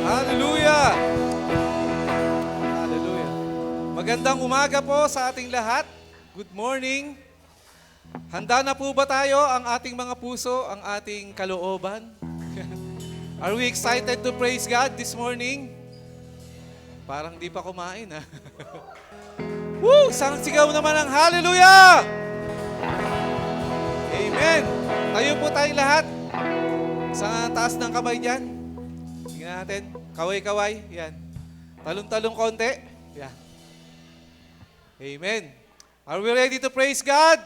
Hallelujah! Hallelujah! Magandang umaga po sa ating lahat. Good morning. Handa na po ba tayo, ang ating mga puso, ang ating kalooban? Are we excited to praise God this morning? Parang di pa kumain, ha? Woo! Isang sigaw naman ng hallelujah! Amen! Tayo po tayong lahat. Sa taas ng kamay dyan. Tingnan natin. Kaway-kaway. Yan. Talong-talong konti. Yan. Amen. Are we ready to praise God?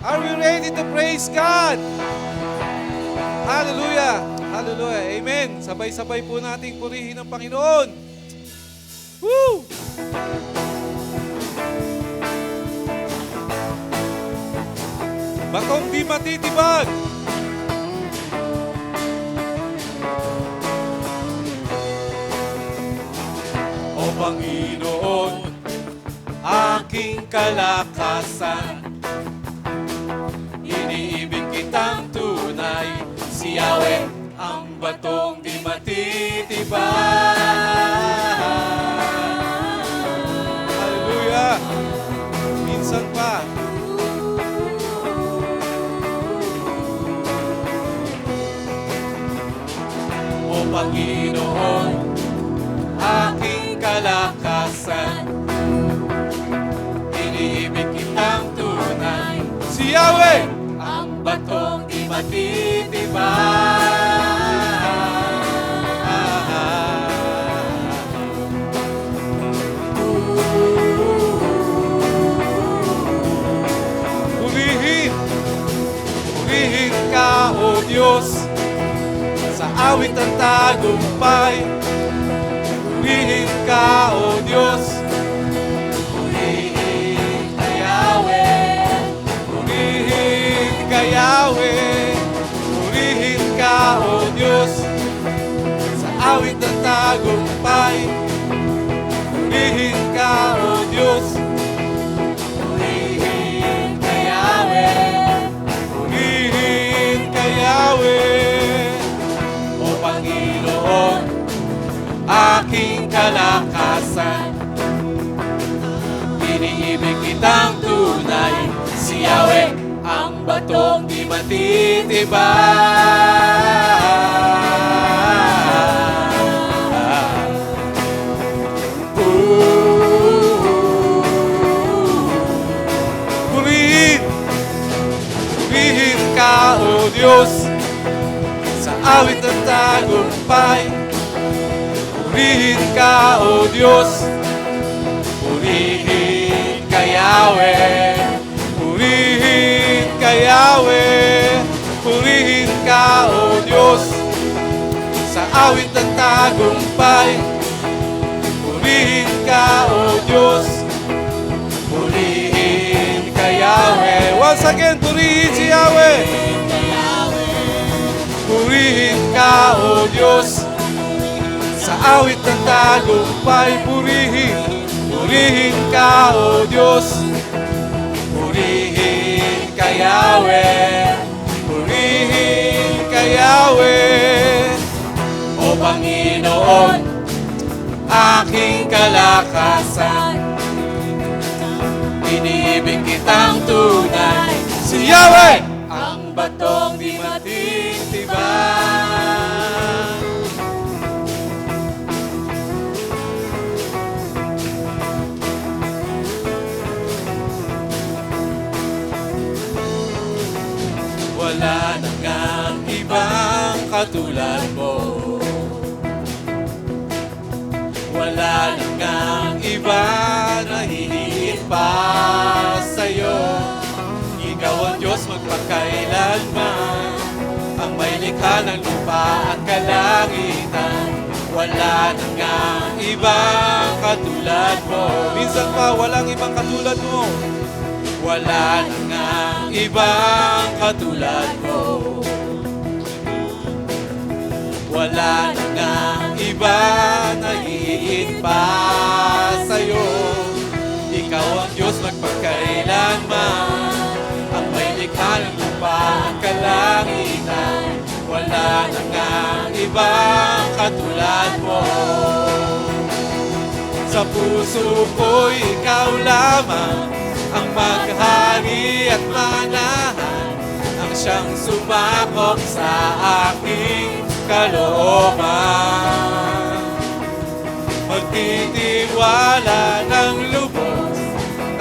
Are we ready to praise God? Hallelujah! Hallelujah! Amen! Sabay-sabay po nating purihin ang Panginoon. Woo! Batong di matitibag. O Panginoon, aking kalakasan, iniibig kitang tunay, si Yahweh ang batong di matitibag. Hallelujah! Minsan pa. O Panginoon, aking kalakasan, iniibig kitang tunay, si Yahweh ang batong di matitibag. Purihin ka, O Diyos, sa awit ng tagumpay. Purihin ka, O Diyos, purihin ka, Yahweh. Purihin ka, Yahweh. Purihin ka, O Diyos, sa awit ng tagumpay. Purihin ka, O Diyos, purihin ka, Yahweh. Purihin ka, Yahweh. O Panginoon, aking kalakasan, iniibig kitang tunay, si Yahweh ang batong di matitibag. Purihin ka, O Diyos, sa awit ng tagumpay. Purihin ka, O Diyos, purihin ka, Yahweh. Purihin ka, Yahweh. Purihin ka, O Diyos, sa awit ng tagumpay. Purihin ka, O Diyos, purihin ka, Yahweh. Once again, purihin si Yahweh. Purihin ka, O Diyos, sa awit ng tagumpay. Purihin ka, O Diyos, purihin ka, Yahweh. Purihin ka, Yahweh. O Panginoon, aking kalakasan, iniibig kitang tunay, si Yahweh ang batong di matitibag. Wala na ngang ibang katulad mo. Wala na ngang iba na hihigit pa sa'yo. Ikaw ang Diyos magpakailanman, ang may likha ng lupa at kalangitan. Wala na ngang ibang katulad mo. Minsan pa, walang ibang katulad mo. Wala na ngang ibang katulad mo. Wala na ngang iba na hihigit pa sa'yo. Ikaw ang Diyos magpakailanman, wala na ngang ibang katulad mo. Sa puso ko'y ikaw lamang ang maghari at manahan, ang siyang sumakop sa aking kalooban. Magtitiwala ng lubos,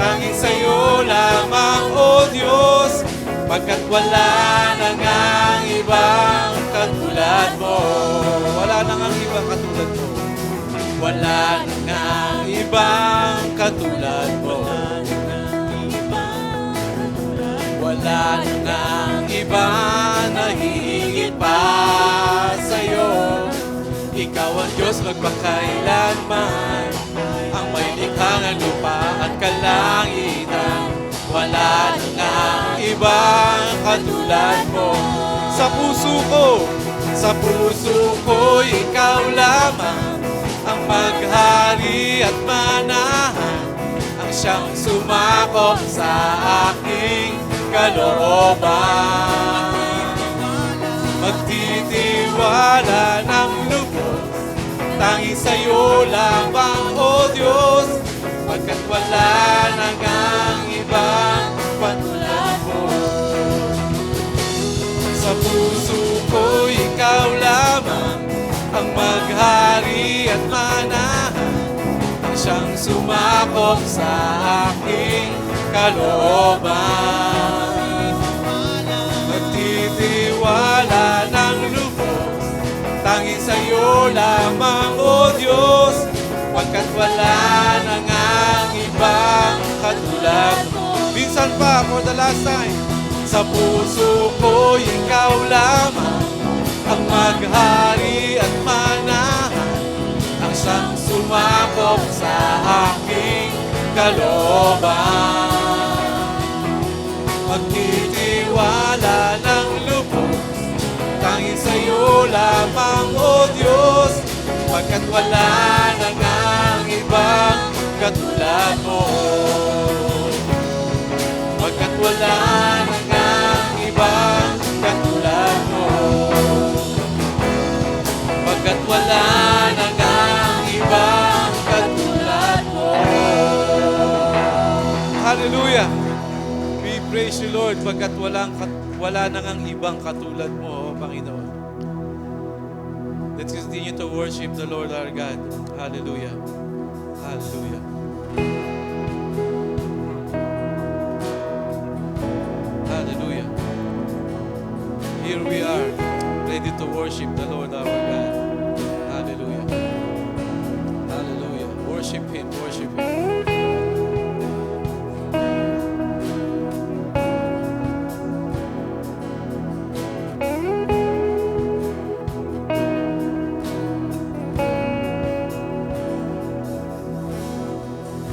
tanging sa'yo lamang, O Diyos, pagkat wala na ngang ibang katulad mo. Wala na ngang ibang katulad mo. Wala na ngang ibang katulad mo. Wala na ngang iba na hihigit pa sa'yo. Ikaw ang Diyos magpakailanman, ang may likha ng lupa at kalangitan. Wala na ngang ibang katulad mo. Sa puso ko, ikaw lamang ang maghari at manahan, ang siyang sumakop sa aking kalooban. Magtitiwala ng lubos, tanging sa'yo lamang, O Diyos, pagkat wala na ngang ibang katulad mo. Sa puso ko, ikaw lamang ang maghari at manahan, ang siyang sumakop sa aking kalooban. Magtitiwala ng lubos, tanging sa'yo lamang, O Diyos, pagkat wala na ngang ibang katulad mo. Minsan pa, for the last time. Sa puso ko, ikaw lamang ang maghari at manahan, ang siyang sumakop sa aking kalooban. Magtitiwala ng lubos, tanging sa'yo lamang, O Diyos, pagkat wala na ngang ibang katulad mo. Pagkat wala na ngang ibang katulad mo. Pagkat wala na ngang ibang katulad mo. Hallelujah! We praise you, Lord, pagkat wala na ngang ibang katulad mo, O Panginoon. Let's continue to worship the Lord our God. Hallelujah! Hallelujah! Hallelujah! Here we are, ready to worship the Lord our God. Hallelujah! Hallelujah! Worship Him, worship Him.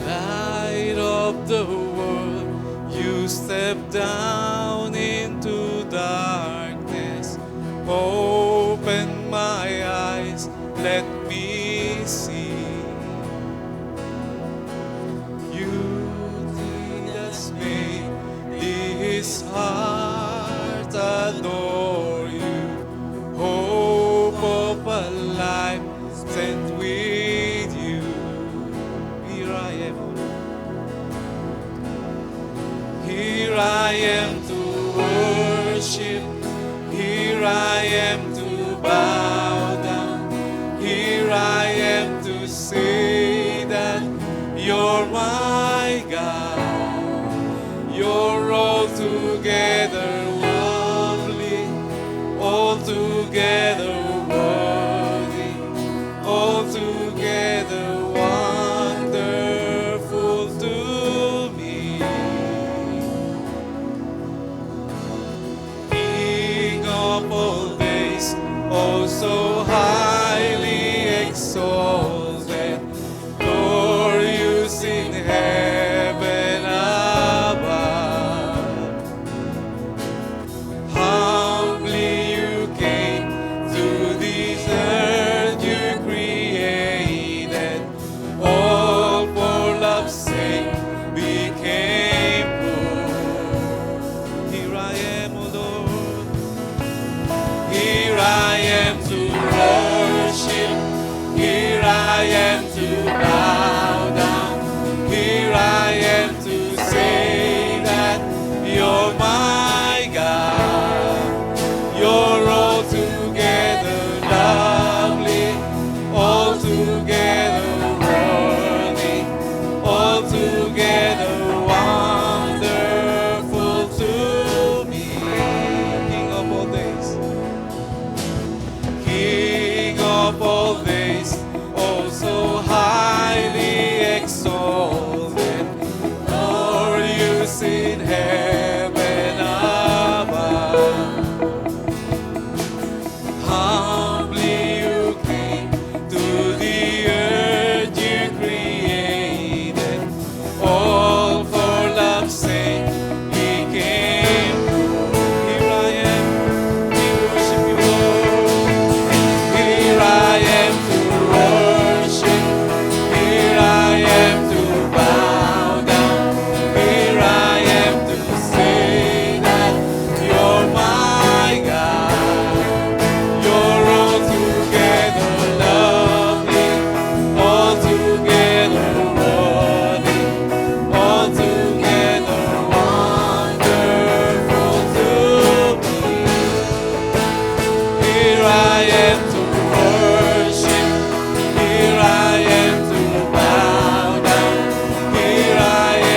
Light of the world, you step down into darkness. Open my eyes, let me see. You just made this heart adore you. Hope of a life spent with you. Here I am. Here I am to worship. Here I am to bow down. Here I am to say that you're my God. You're altogether lovely, altogether worthy, altogether wonderful to me. King of all days, oh so highly exalted, glorious in heaven above. Humbly you came who's in heaven above. Humbly you came to the earth you created. All for love's sake He came. Here I am, we worship you, Lord. Here I am to worship. Here I am to bow down. Here I am to say that you're my God. You're altogether lovely, altogether worthy, altogether wonderful to me. Here I am to worship. Here I am to bow down. Here I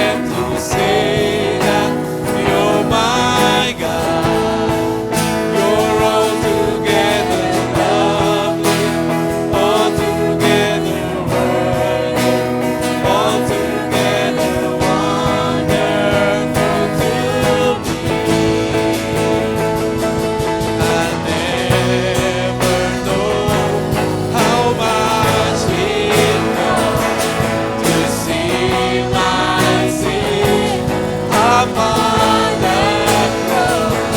am to say that you're my God. You're altogether lovely, altogether worthy, altogether wonderful to me. I never know how much it costs to see my sin upon the cross.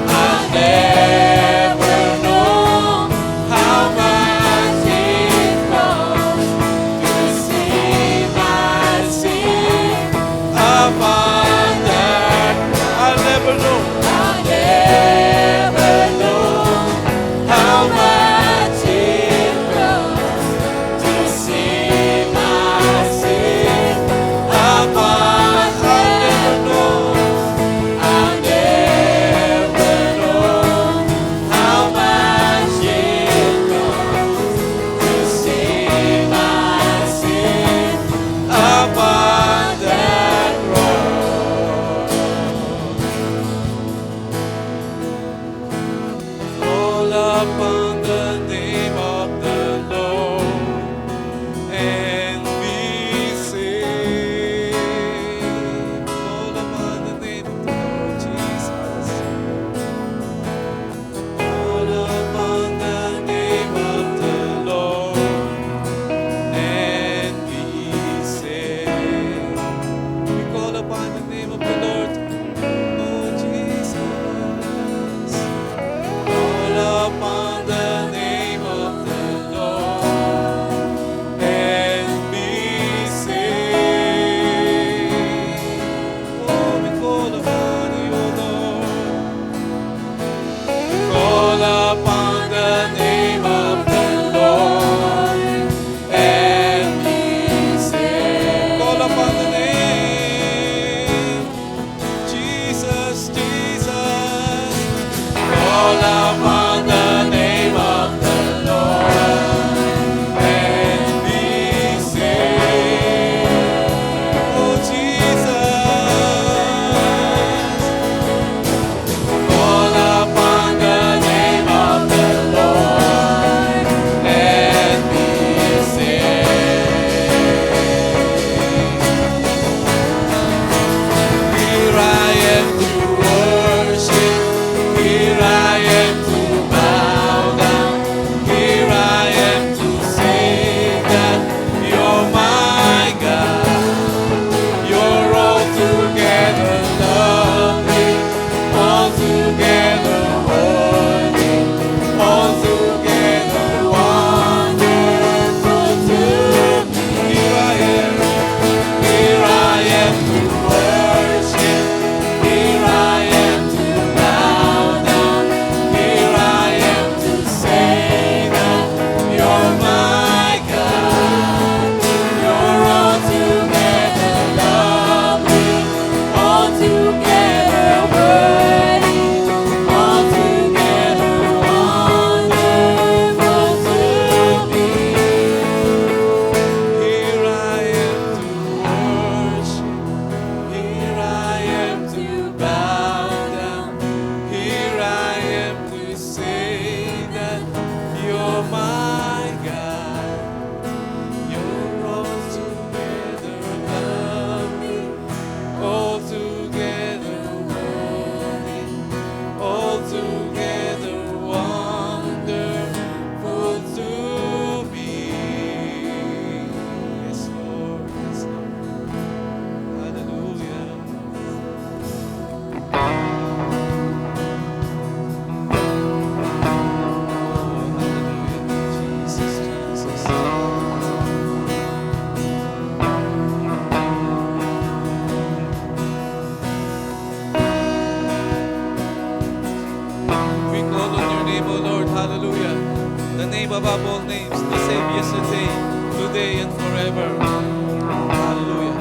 I never know how much it costs to see my sin upon the cross. I never know. I never know how much it costs to see my sin upon. I never know how much it costs to see my sin upon the cross. name, O Lord. Hallelujah. The name above all names, the same yesterday, today, and forever. Hallelujah.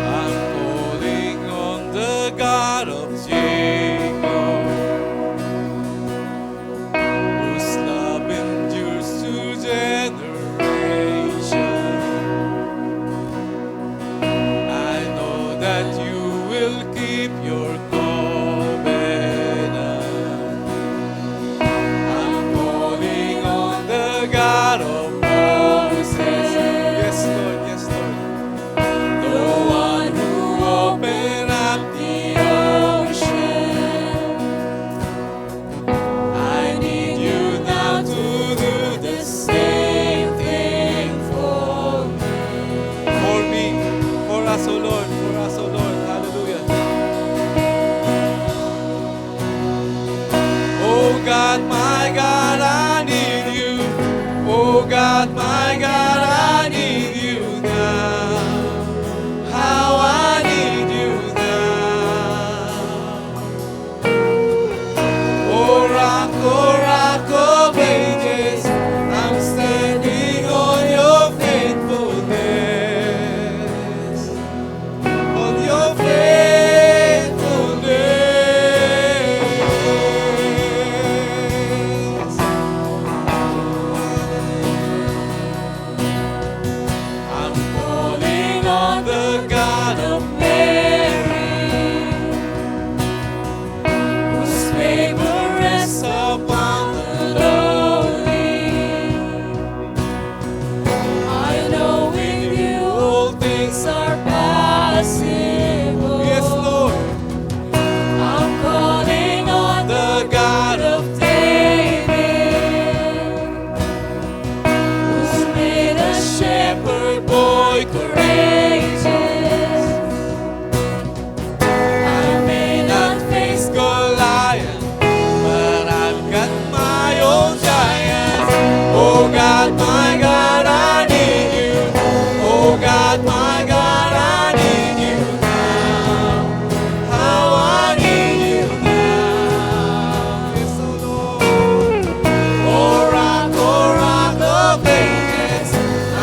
I'm calling on the God of Jacob, whose love endures to generation. I know that you will keep your covenant. I'm calling on the God of Moses. Yes, Lord, yes, Lord. The one who opened up the ocean. I need you now to do the same thing for me, for us, O Lord, for us, O Lord. Hallelujah. Oh God, my God, I need you. Oh God, my God, I need you now. How I need you now. Oh rock of ages, I'm standing on your faithfulness. On your faithfulness. I'm calling on the God of Mary, whose favor rests upon the lowly. I know in you all things are possible. Yes, Lord. I'm calling on the God of David, who's made a shepherd boy courageous. I may not face Goliath, but I've got my own giants. Oh God, my God, I need you. Oh God, my God, I need you now. How I need you now. Yes, oh Lord. Oh rock of ages,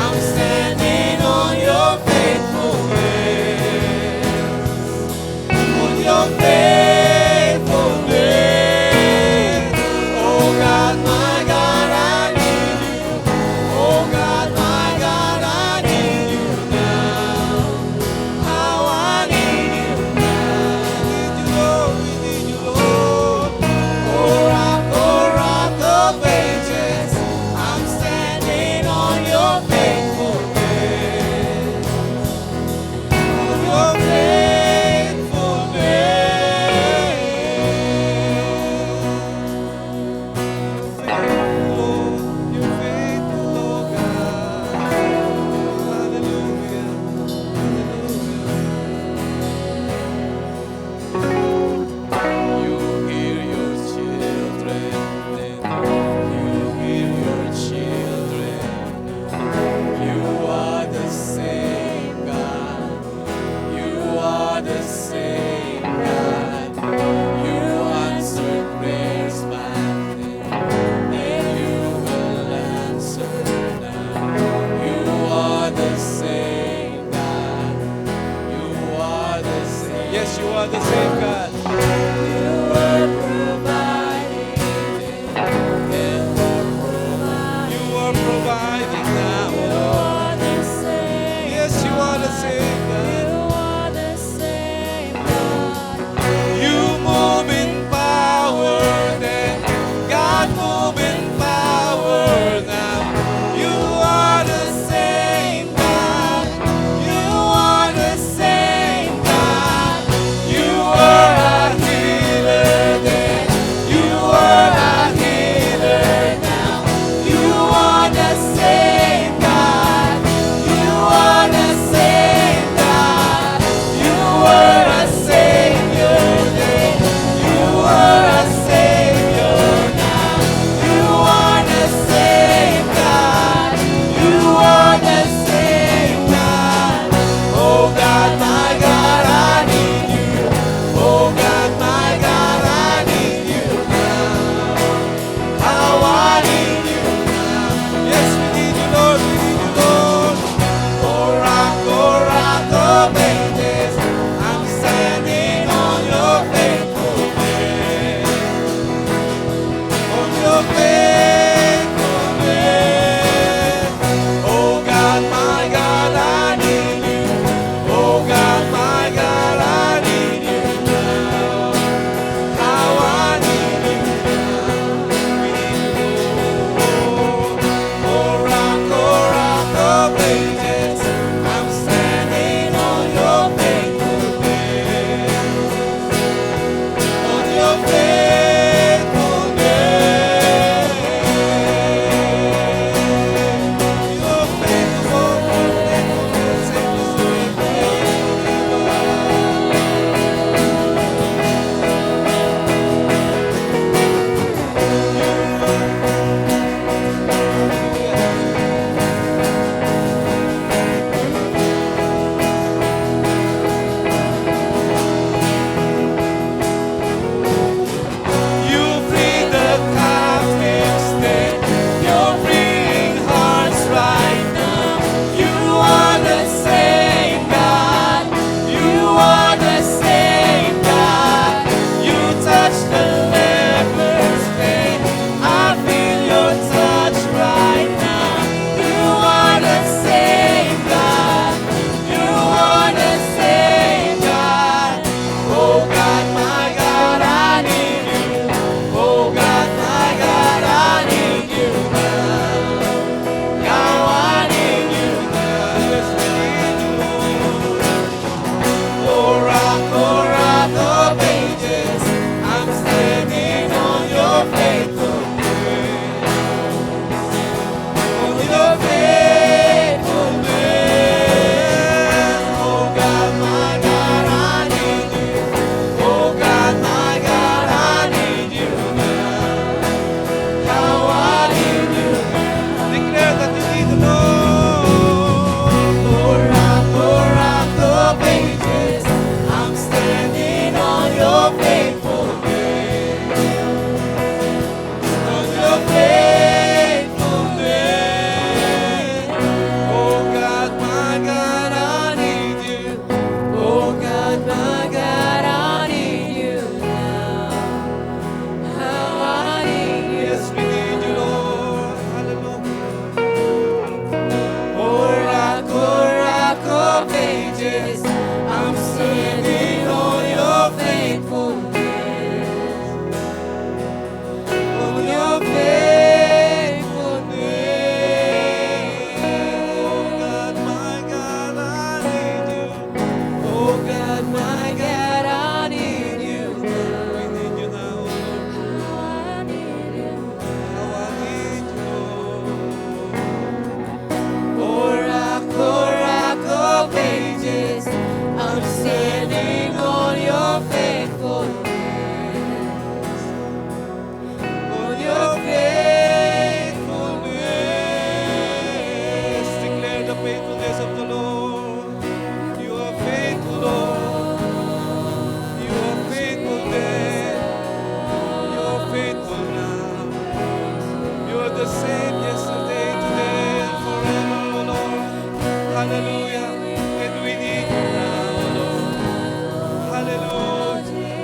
I'm standing on your faithfulness. On your faithfulness. Oh God, my God, I need you. Oh God, my God, I need you now. How I need you now. We need you, Lord. Oh rock of ages, I'm standing on your faithfulness. On your faithfulness. You're faithful, oh God. Hallelujah. You hear your children, you hear your children. You are the same God. You are the same God. You answer prayers back then, and you will answer now. You are the same God. You are the same. Yes, you are the same God. You are providing. You are providing now. Yes, you are the same God. You move in power, then God move in power now. You are the same God. You are the same God. You pages. I'm standing on your faithfulness. On your faithfulness. Oh God, my God, I need you. Oh God, my God, I need you. We need you now, Lord. I need you. How I need you, Lord. Oh rock of ages, I'm standing on your faithfulness. On your faithfulness. Declare the faithfulness of the Lord. You are faithful, Lord. You are faithful then. You are faithful now. You are the same yesterday, today, and forever, O Lord. Hallelujah. And we need you now, Lord. Hallelujah.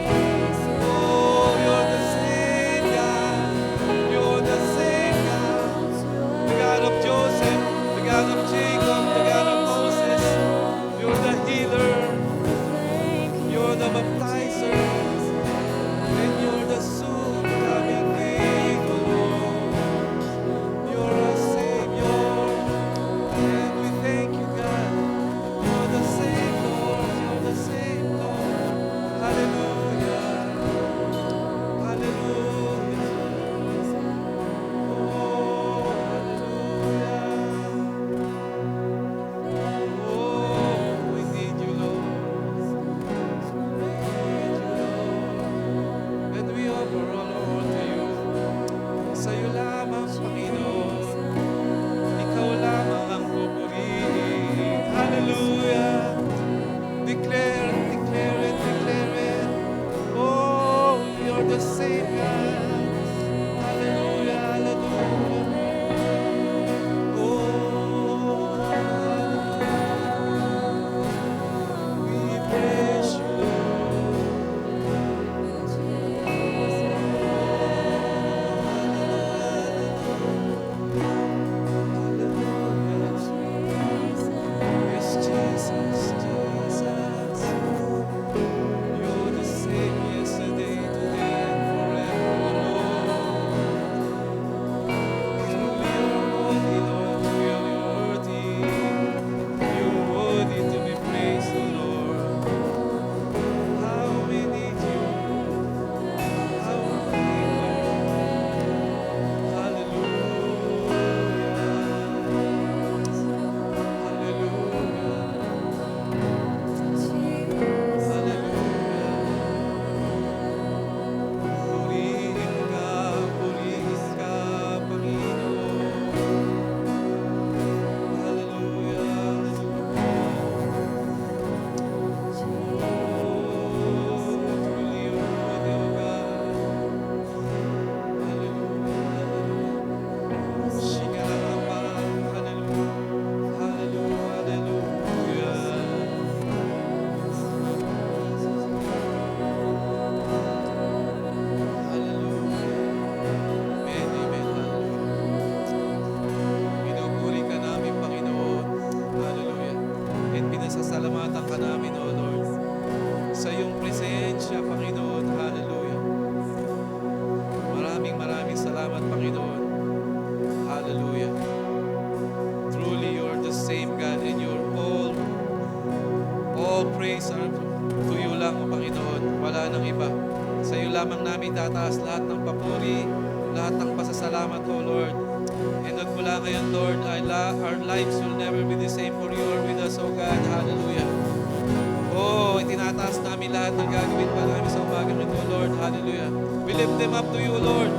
Oh, you're the same God. You're the same God. The God of Joseph, the God of Jacob, the God of Moses. You're the healer. You're the baptizer. And you're the soon coming King, O Lord. You're a Savior. And we thank you, God. You're the same, Lord. You're the same, Lord. Hallelujah. Hallelujah. Oh, hallelujah. Oh, we need you, Lord. We need you, Lord. And we offer all, Lord, to you. Sa'yo lamang, Panginoon. Ikaw lamang ang pupurihin. Hallelujah. Declare it, declare it, declare it. Oh, you're the same God. Hallelujah, hallelujah. Oh, we praise you, yes, Jesus, Jesus. You're the same yesterday, today, and forever, Lord. Truly, you're worthy, Lord. Really worthy. You're worthy to be praised, O Lord. How we need you. How we need you. Hallelujah. Hallelujah. Purihin ka, Panginoon. Hallelujah. Oh, truly you're worthy, O God. Hallelujah. Shikarababa. Hallelujah. Hallelujah. Hallelujah. Amen, amen. Hallelujah. Pinupuri ka namin, Panginoon. Hallelujah. And pinasasalamatan ka namin, O Lord, sa iyong presensya, Panginoon. Hallelujah. Maraming salamat, Panginoon. Hallelujah. Truly, you're the same God and you're all praise are to you lang, O Panginoon. Wala nang iba. Sa iyo lamang namin tataas lahat ng papuri, lahat ng pasasalamat, O Lord. And at mula ngayon, Lord, our lives will never be the same for you are with us, O God. Hallelujah. Oh, itinataas namin lahat ng gagawin pa namin sa umagang ito, Lord. Hallelujah. We lift them up to you, Lord.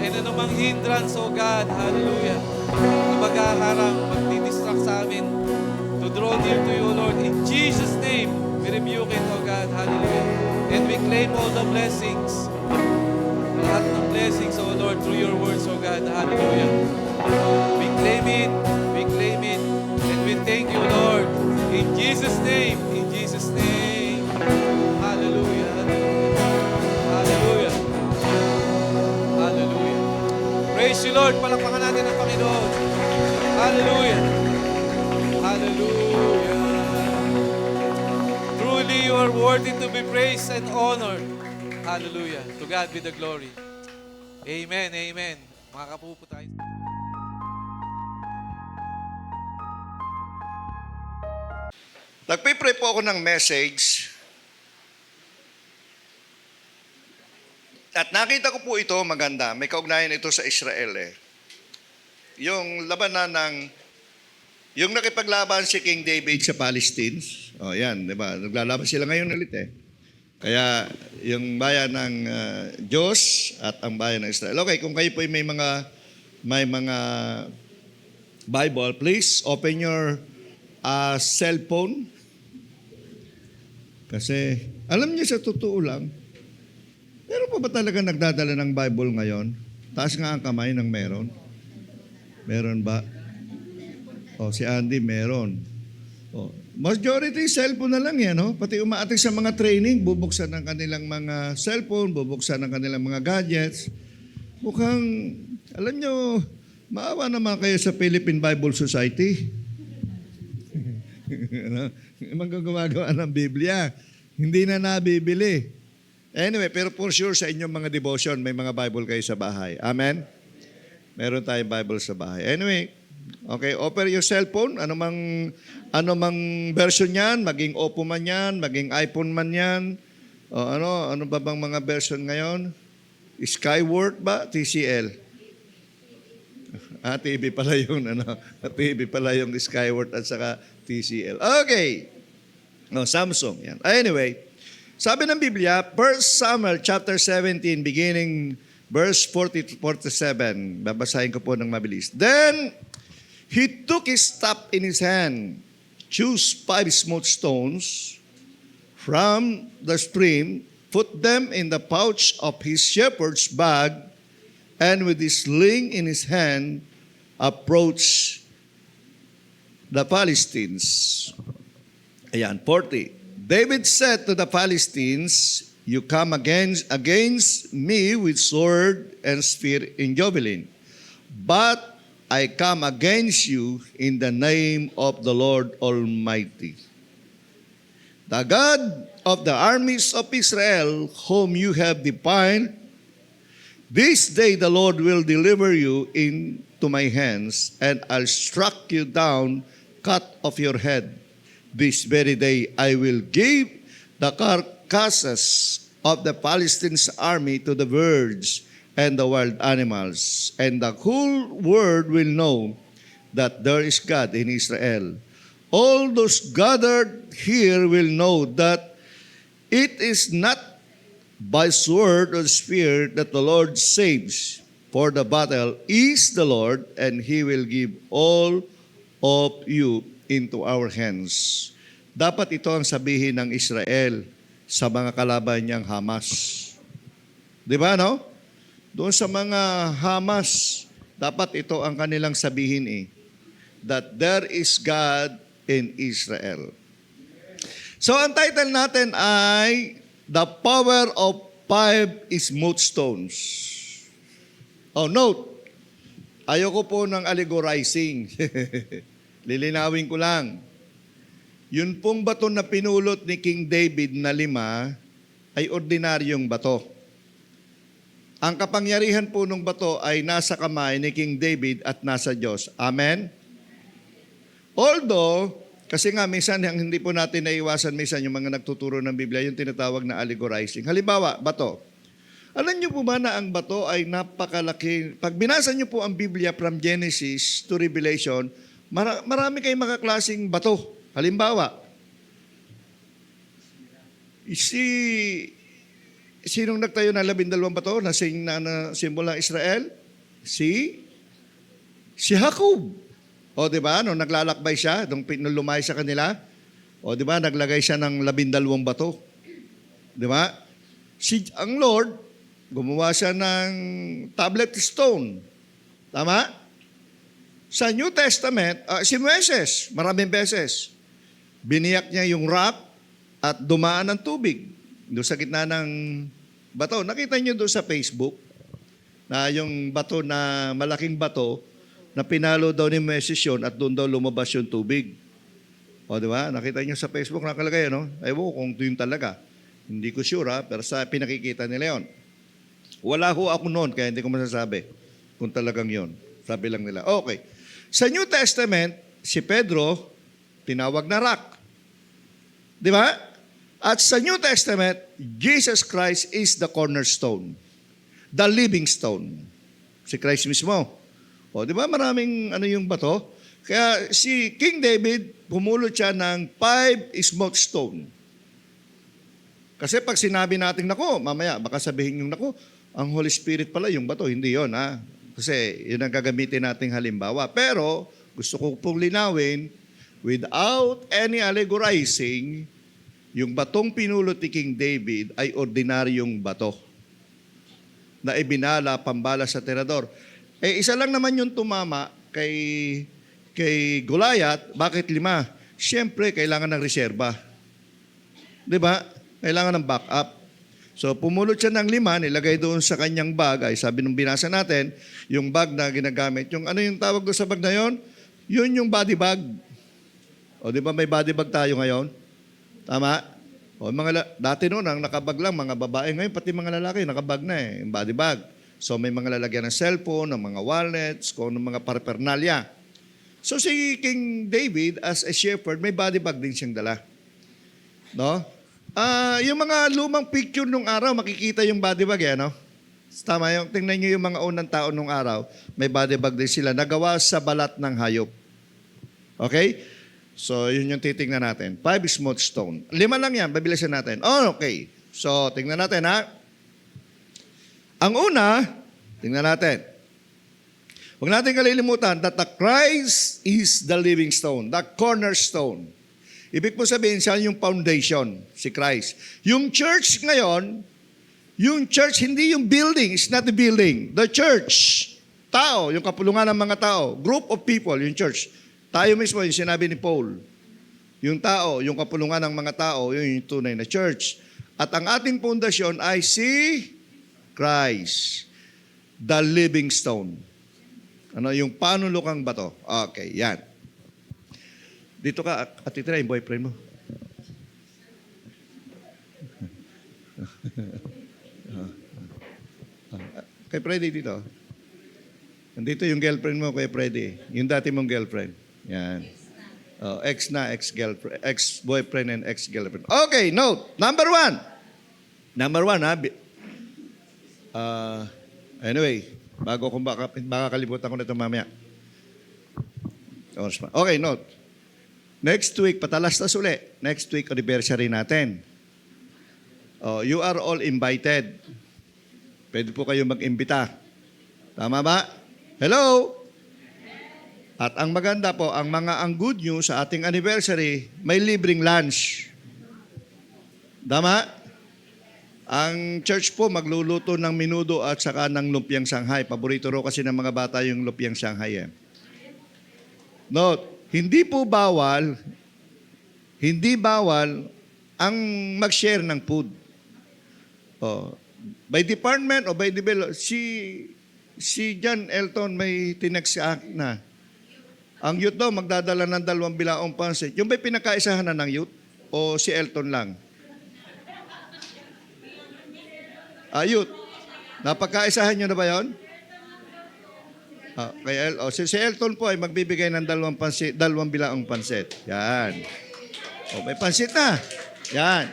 And anumang hindrance, O God, hallelujah, na maghaharang, magdidistract sa amin to draw near to you, Lord. In Jesus' name, we rebuke it, O God, hallelujah. And we claim all the blessings, lahat ng blessings, O Lord, through your words, O God, hallelujah. We claim it, and we thank you, Lord. In Jesus' name, hallelujah, hallelujah, hallelujah. Praise you, Lord. Palakpakan natin ang Panginoon. Hallelujah. Hallelujah. are worthy to be praised and honored. Hallelujah. To God be the glory. Amen, amen. Makakapupo tayo. Nagpipray po ako ng message at nakita ko po ito maganda. May kaugnayan ito sa Israel eh. Yung labanan ng, yung nakipaglaban si King David sa Palestine. O yan, di ba? Naglalaban sila ngayon ulit eh. Kaya yung bayan ng Diyos at ang bayan ng Israel. Okay, kung kayo po may mga Bible, please open your cellphone. Kasi, alam niyo sa totoo lang, meron pa ba talaga nagdadala ng Bible ngayon? Taas nga ang kamay ng meron. Meron ba? O, si Andy meron. O, majority cellphone na lang yan, no? Pati umaating sa mga training, bubuksan ng kanilang mga cellphone, bubuksan ng kanilang mga gadgets. Mukhang, alam niyo, maawa naman kayo sa Philippine Bible Society. Mga gumagawa ng Biblia. Hindi na nabibili. Anyway, pero for sure sa inyong mga devotion, may mga Bible kayo sa bahay. Amen? Meron tayong Bible sa bahay. Anyway, okay, open your cellphone. Ano mang version yan, maging Oppo man yan, maging iPhone man yan. O ano ba bang mga version ngayon? Skyward ba? TCL? TV pala yung TV pala yung Skyward at saka TCL. Okay. No, Samsung. Yan. Anyway, sabi ng Biblia, 1 Samuel chapter 17, beginning verse 40 to 47. Babasahin ko po ng mabilis. Then, he took his staff in his hand, chose 5 smooth stones from the stream, put them in the pouch of his shepherd's bag, and with his sling in his hand, approached the Philistines. Ayan, 40. David said to the Philistines, you come against me with sword and spear and javelin, but I come against you in the name of the Lord Almighty, the God of the armies of Israel, whom you have defied. This day the Lord will deliver you into my hands, and I'll struck you down, cut off your head. This very day I will give the carcasses of the Palestinian army to the birds and the wild animals, and the whole world will know that there is God in Israel. All those gathered here will know that it is not by sword or spear that the Lord saves, for the battle is the Lord, and He will give all of you into our hands. Dapat ito ang sabihin ng Israel sa mga kalaban niyang Hamas. Di ba, no? Doon sa mga Hamas, dapat ito ang kanilang sabihin that there is God in Israel. So, ang title natin ay The Power of 5 Smooth Stones. Oh, note, ayoko po ng allegorizing. Lilinawin ko lang. Yun pong bato na pinulot ni King David na 5 ay ordinaryong bato. Ang kapangyarihan po ng bato ay nasa kamay ni King David at nasa Diyos. Amen? Although, kasi nga minsan hindi po natin naiwasan minsan yung mga nagtuturo ng Biblia, yung tinatawag na allegorizing. Halimbawa, bato. Alam niyo po ba na ang bato ay napakalaki? Pag binasa niyo po ang Biblia from Genesis to Revelation, marami kayong mga klaseng bato. Halimbawa, sinong nagtayo ng 12 bato na simbolo ng Israel? Si Jacob. O di ba, nung naglalakbay siya, nung lumay sa kanila, o di ba, naglagay siya ng 12 bato. Di ba? Ang Lord, gumawa siya ng tablet stone. Tama? Sa New Testament, si Moises, maraming beses, biniyak niya yung rock at dumaan ng tubig doon sa gitna ng bato. Nakita niyo doon sa Facebook na yung bato na malaking bato na pinalo daw ni Moises yun at doon daw lumabas yung tubig. O, di ba? Nakita niyo sa Facebook nakalagay, no? Ewan ko kung ito yung talaga. Hindi ko sure, pero sa pinakikita nila yon. Wala ho ako noon, kaya hindi ko masasabi kung talagang yon. Sabi lang nila. Okay. Sa New Testament, si Pedro, tinawag na rock. Di ba? At sa New Testament, Jesus Christ is the cornerstone. The living stone. Si Christ mismo. O, di ba maraming yung bato? Kaya si King David, pumulot siya ng 5 smooth stone. Kasi pag sinabi natin, nako, mamaya, baka sabihin yung, nako, ang Holy Spirit pala yung bato. Hindi yon, ha? Kasi yun ang gagamitin nating halimbawa. Pero, gusto ko pong linawin, without any allegorizing, yung batong pinulot ni King David ay ordinaryong bato na ibinala, pambala sa terador. Isa lang naman yung tumama kay Goliath. Bakit 5? Siyempre, kailangan ng reserba. Di ba? Kailangan ng backup. So, pumulot siya ng 5, nilagay doon sa kanyang bag. Ay, sabi nung binasa natin, yung bag na ginagamit. Yung yung tawag doon sa bag na yon? Yun yung body bag. O, di ba may body bag tayo ngayon? Tama? O, dati noon, ang nakabag lang, mga babae. Ngayon, pati mga lalaki, nakabag na yung body bag. So, may mga lalagyan ng cellphone, ng mga wallets, kung ng mga paraphernalia. So, si King David, as a shepherd, may body bag din siyang dala. No? Yung mga lumang picture nung araw, makikita yung body bag, no? Tama yung, tingnan nyo yung mga unang tao nung araw, may body bag din sila, nagawa sa balat ng hayop. Okay? So, yun yung titingnan natin. 5 smooth stone. 5 lang yan, babilisan natin. Oh, okay. So, tingnan natin, ha? Ang una, tingnan natin. Huwag natin kalilimutan that the Christ is the living stone, the cornerstone. Ibig po sabihin, siya yung foundation, si Christ. Yung church ngayon, yung church, hindi yung building, it's not the building. The church, tao, yung kapulungan ng mga tao, group of people, yung church. Tayo mismo, yung sinabi ni Paul. Yung tao, yung kapulungan ng mga tao, yun yung tunay na church. At ang ating pundasyon ay si Christ, the living stone. Yung panulukang bato. Okay, yan. Dito ka, at itira yung boyfriend mo. Kay Freddy dito. Nandito yung girlfriend mo, kay Freddy. Yung dati mong girlfriend. Yan. Ex-girlfriend, ex-boyfriend and ex-girlfriend. Okay, note. Number 1. Number 1, ha? Anyway, bago kung baka kalimutan ko na ito mamaya. Okay, note. Next week, patalastas uli. Next week, anniversary natin. You are all invited. Pwede po kayo mag-imbita. Tama ba? Hello? At ang maganda po, ang good news sa ating anniversary, may libreng lunch. Tama? Ang church po magluluto ng menudo at saka ng lumpiang Shanghai. Paborito ro kasi ng mga bata yung lumpiang Shanghai. Note, hindi bawal ang mag-share ng food. By department o by development, si John Elton may tinagsak na. Ang youth daw magdadala ng 2 bilaong pansit. Yung ba'y pinakaisahan na ng youth o si Elton lang? Youth. Napagkaisahan nyo na ba yun? Si Elton po ay magbibigay ng 2 bilaong pansit. Yan. May pansit na. Yan.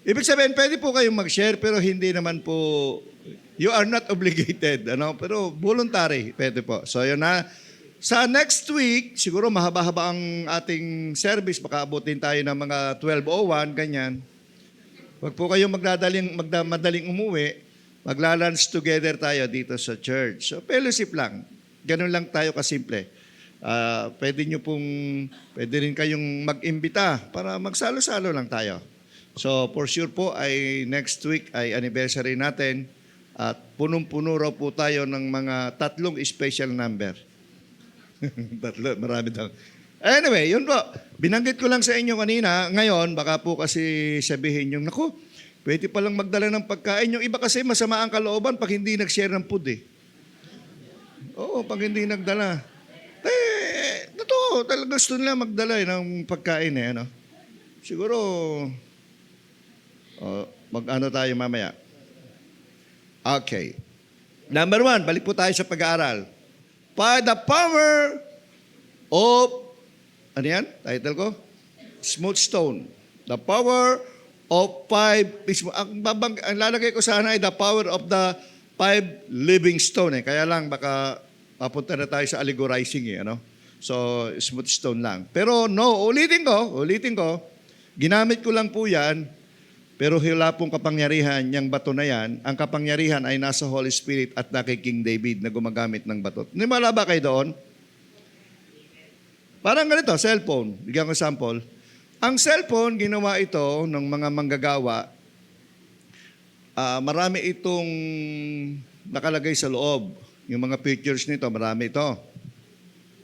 Ibig sabihin, pwede po kayong mag-share pero hindi naman po, you are not obligated. Pero voluntary, pwede po. So yun na. Sa next week, siguro mahaba-haba ang ating service. Baka abutin tayo ng mga 12:01, ganyan. Huwag po kayong madaling umuwi. Magla-lunch together tayo dito sa church. So, fellowship lang. Ganun lang tayo kasimple. Pwede rin kayong mag-imbita para magsalo-salo lang tayo. So, for sure po, next week ay anniversary natin at punong-puno raw po tayo ng mga 3 special number. 3, marami daw. Anyway, yun po. Binanggit ko lang sa inyo kanina. Ngayon, baka po kasi sabihin yung, naku, pwede palang magdala ng pagkain. Yung iba kasi masama ang kalooban pag hindi nag-share ng food . Oo, pag hindi nagdala. Totoo. Oo, talagang gusto nila magdala ng pagkain eh. Ano? Siguro, mag-ano tayo mamaya. Okay. Number 1, balik po tayo sa pag-aaral. By the power of, ano yan? Title ko? Smooth stone. The power of 5, ang lalagay ko sana ay the power of the 5 living stone. Kaya lang, baka papunta na tayo sa allegorizing ano? So, smooth stone lang. Pero no, ulitin ko, ginamit ko lang po yan, pero wala pong kapangyarihan yung bato na yan. Ang kapangyarihan ay nasa Holy Spirit at na kay King David na gumagamit ng bato. Nimala ba kayo doon? Parang ganito, cellphone. Bigyan ko sample. Ang cellphone, ginawa ito ng mga manggagawa. Marami itong nakalagay sa loob. Yung mga pictures nito, marami ito.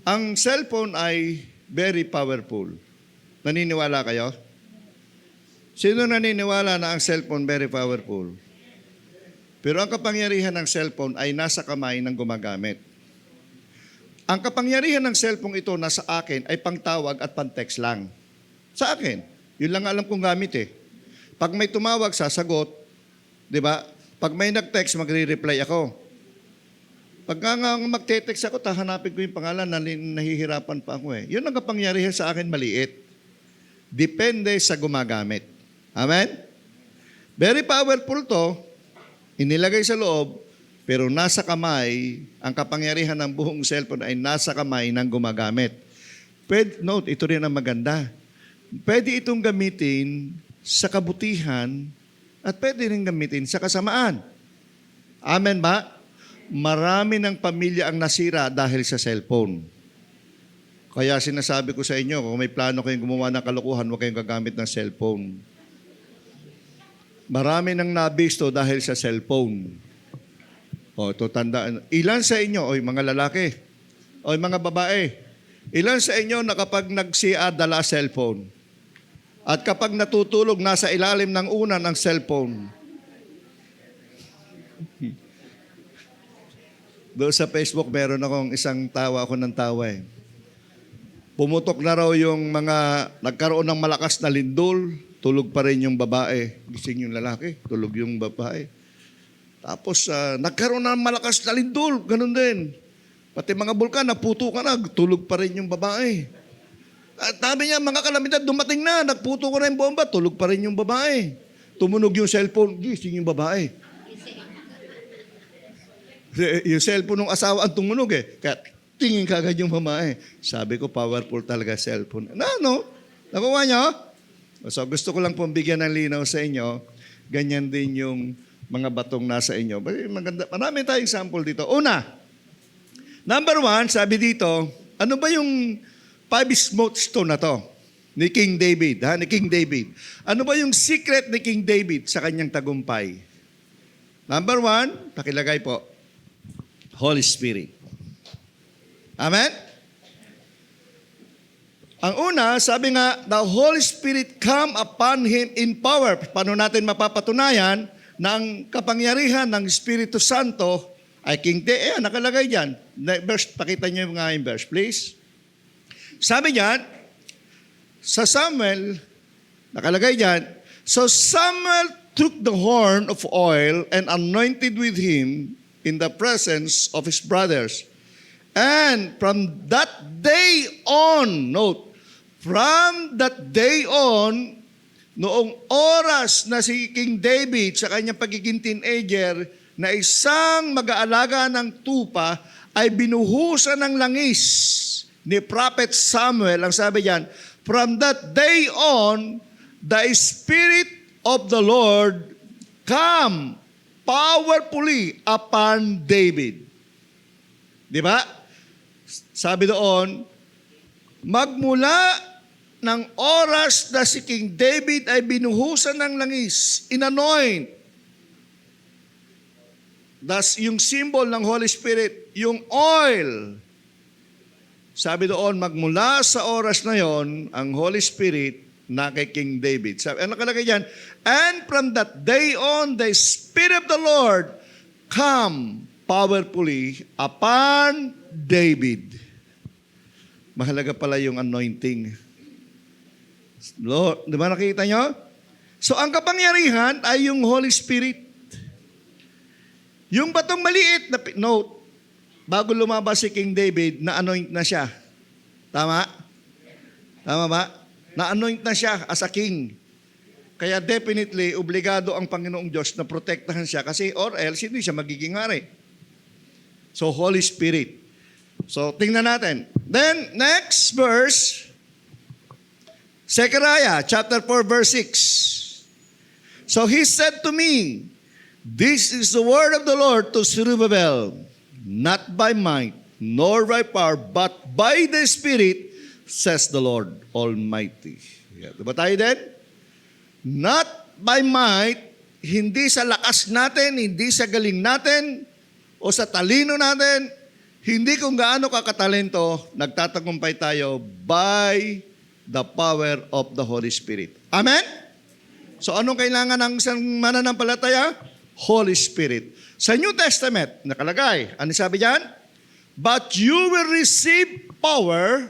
Ang cellphone ay very powerful. Naniniwala kayo? Sino naniniwala na ang cellphone very powerful? Pero ang kapangyarihan ng cellphone ay nasa kamay ng gumagamit. Ang kapangyarihan ng cellphone ito nasa akin ay pangtawag at pang-text lang. Sa akin. Yun lang alam kong gamit eh. Pag may tumawag, sasagot. Di ba? Pag may nag-text, magre-reply ako. Pag nga magte-text ako, tahanapin ko yung pangalan, nahihirapan pa ako eh. Yun ang kapangyarihan sa akin, maliit. Depende sa gumagamit. Amen? Very powerful to, inilagay sa loob, pero nasa kamay, ang kapangyarihan ng buong cellphone ay nasa kamay ng gumagamit. Note, ito rin ang maganda. Pwede itong gamitin sa kabutihan at pwede rin gamitin sa kasamaan. Amen ba? Marami ng pamilya ang nasira dahil sa cellphone. Kaya sinasabi ko sa inyo, kung may plano kayong gumawa ng kalokohan, huwag kayong gagamit ng cellphone. Marami nang nabisto dahil sa cellphone. O, ito tandaan. Ilan sa inyo, oy mga lalaki, oy mga babae, ilan sa inyo na kapag nag-CR dala cellphone? At kapag natutulog, nasa ilalim ng unan ng cellphone. Doon sa Facebook, meron akong isang tawa ako ng tawa eh. Pumutok na raw yung mga nagkaroon ng malakas na lindol, tulog pa rin yung babae. Gising yung lalaki, tulog yung babae. Tapos nagkaroon ng malakas na lindol, ganun din. Pati mga bulkan, naputo ka na, tulog pa rin yung babae. At sabi niya, mga kalamidad, dumating na, nagputo ko na yung bomba, tulog pa rin yung babae. Tumunog yung cellphone, gising yung babae. Yung cellphone ng asawa ang tumunog eh. Kaya tingin kagad yung babae. Sabi ko, powerful talaga cellphone. No? Nakuha niyo? So gusto ko lang pong bigyan ng linaw sa inyo. Ganyan din yung mga batong nasa inyo. Maganda. Marami tayong sample dito. Una, number 1, sabi dito, ano ba yung 5 smooth stone na to? Ni King David. Ni King David. Ano ba yung secret ni King David sa kanyang tagumpay? Number 1, pakilagay po, Holy Spirit. Amen? Ang una, sabi nga, the Holy Spirit come upon him in power. Paano natin mapapatunayan na ang kapangyarihan ng Espiritu Santo ay King David? Nakalagay dyan. Verse, pakita niyo yung nga yung verse, please. Sabi niyan, sa Samuel, nakalagay dyan, so Samuel took the horn of oil and anointed with him in the presence of his brothers. And from that day on, note, from that day on, noong oras na si King David sa kanyang pagiging teenager na isang mag-aalaga ng tupa ay binuhusan ng langis ni Prophet Samuel. Ang sabi diyan, from that day on, the Spirit of the Lord come powerfully upon David. Di ba? Sabi doon, magmula ng oras na si King David ay binuhusan ng langis, inanoint. Thus, yung symbol ng Holy Spirit, yung oil. Sabi doon, magmula sa oras na yon, ang Holy Spirit na kay King David. Sabi, ano nakalagay dyan? And from that day on, the Spirit of the Lord come powerfully upon David. Mahalaga pala yung anointing. Lord, di ba nakita nyo? So ang kapangyarihan ay yung Holy Spirit. Yung batong maliit na note, bago lumabas si King David, na-anoint na siya. Tama? Tama ba? Na-anoint na siya as a king. Kaya definitely, obligado ang Panginoong Diyos na protektahan siya kasi or else hindi siya magiging hari. So, Holy Spirit. So, tingnan natin. Then, next verse, Zechariah chapter 4 verse 6. So, he said to me, this is the word of the Lord to Zerubbabel, not by might, nor by power, but by the Spirit, says the Lord Almighty. Yeah. Diba tayo din? Not by might, hindi sa lakas natin, hindi sa galing natin, o sa talino natin, hindi kung gaano kakatalento, nagtatagumpay tayo by the power of the Holy Spirit. Amen? So anong kailangan ng isang mananampalataya? Holy Spirit. Sa New Testament, nakalagay, ano sabi diyan? But you will receive power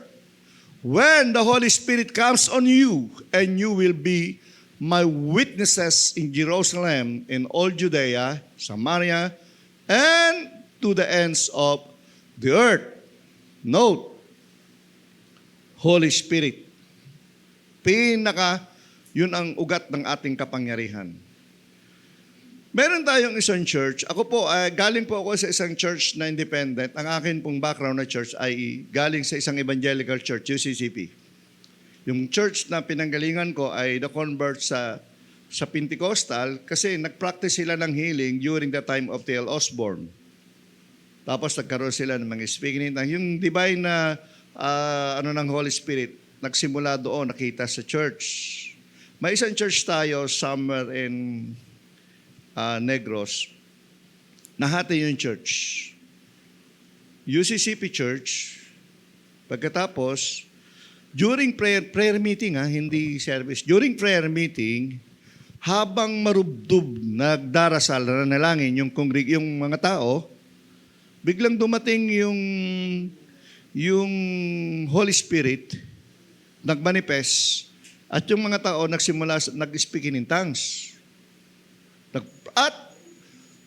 when the Holy Spirit comes on you, and you will be my witnesses in Jerusalem, in all Judea, Samaria, and to the ends of the earth. Note, Holy Spirit. Yun ang ugat ng ating kapangyarihan. Meron tayong isang church. Ako po, galing po ako sa isang church na independent. Ang akin pong background na church ay galing sa isang evangelical church, UCCP. Yung church na pinanggalingan ko ay the convert sa Pentecostal kasi nag-practice sila ng healing during the time of T.L. Osborne. Tapos nagkaroon sila ng mga speaking in tongues. Yung divine na ng Holy Spirit, nagsimula doon, nakita sa church. May isang church tayo somewhere in Negros, nahati yung church. UCCP Church, pagkatapos, during prayer meeting, hindi service, during prayer meeting, habang marubdob, nagdarasal, nanalangin yung mga tao, biglang dumating yung Holy Spirit, nagmanifest, at yung mga tao nagsimula, nag-speaking in tongues. At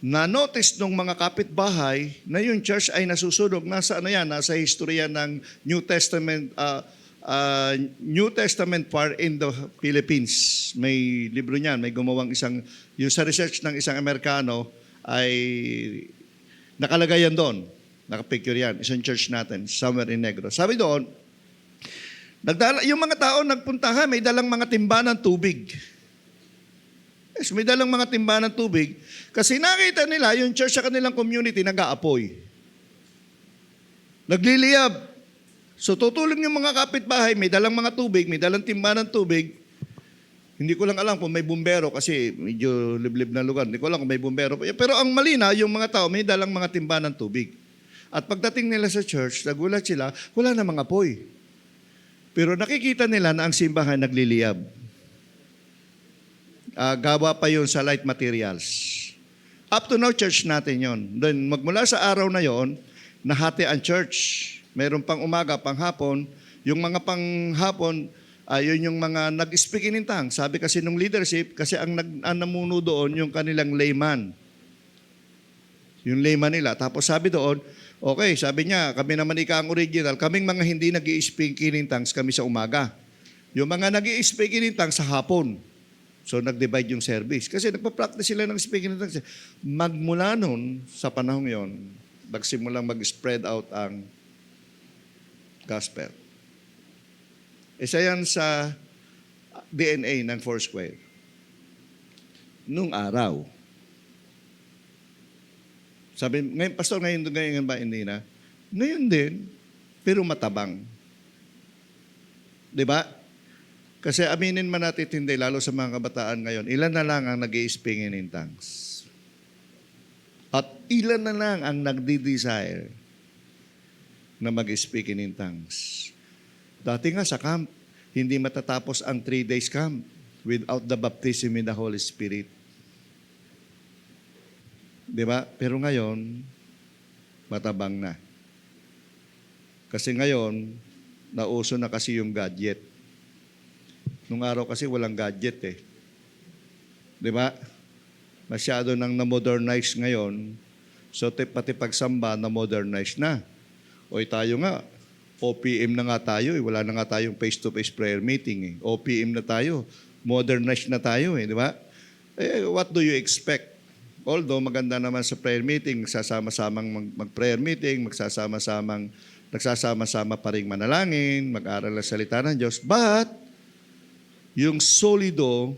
na-notice nung mga kapitbahay na yung church ay nasusunog. Nasa historya ng New Testament part in the Philippines. May libro niyan, may gumawang yung sa research ng isang Amerikano ay nakalagay yan doon. Nakapicture yan. Isang church natin, somewhere in Negros. Sabi doon, yung mga tao nagpuntahan, may dalang mga timba ng tubig. Yes, may dalang mga timba ng tubig kasi nakita nila yung church sa kanilang community nag-aapoy. Nagliliyab. So tutulong yung mga kapitbahay, may dalang mga tubig, may dalang timba ng tubig. Hindi ko lang alam kung may bumbero kasi medyo liblib na lugar. Hindi ko alam kung may bumbero. Pero ang malina, yung mga tao, may dalang mga timba ng tubig. At pagdating nila sa church, nagulat sila, wala na mga apoy. Pero nakikita nila na ang simbahan nagliliyab. Gawa pa yun sa light materials. Up to now, church natin yon. Then, magmula sa araw na yon, nahati ang church. Meron pang umaga, pang hapon. Yung mga pang hapon, yun yung mga nag-speaking in tongues. Sabi kasi nung leadership, kasi ang namuno doon, yung kanilang layman. Yung layman nila. Tapos sabi doon, okay, sabi niya, kami naman ang original, kaming mga hindi nag-i-speaking in tongues kami sa umaga. Yung mga nag-i-speaking in tongues sa hapon. So, nag-divide yung service. Kasi nagpa-practice sila ng speaking in tongues. Magmula nun, sa panahon yon, magsimulang mag-spread out ang gospel. Isa yan sa DNA ng Foursquare. Nung araw. Sabi, ngayon, pastor, ngayon ba hindi na? Ngayon din, pero matabang. Diba? Kasi aminin man natin hindi, lalo sa mga kabataan ngayon, ilan na lang ang nag-i-speaking in tongues. At ilan na lang ang nagdi-desire na mag-speaking in tongues. Dati nga sa camp, hindi matatapos ang 3 days camp without the baptism in the Holy Spirit. Diba? Pero ngayon, matabang na. Kasi ngayon, nauso na kasi yung gadget. Nung araw kasi walang gadget eh. Di ba? Masyado nang na-modernize ngayon. So pati pagsamba na-modernize na. O tayo nga, OPM na nga tayo eh. Wala na nga tayong face-to-face prayer meeting eh. OPM na tayo. Modernized na tayo eh. Di ba? Eh, what do you expect? Although maganda naman sa prayer meeting, magsasama-samang mag-prayer meeting, nagsasama-sama pa rin manalangin, mag-aral ng salita ng Diyos. But, yung solido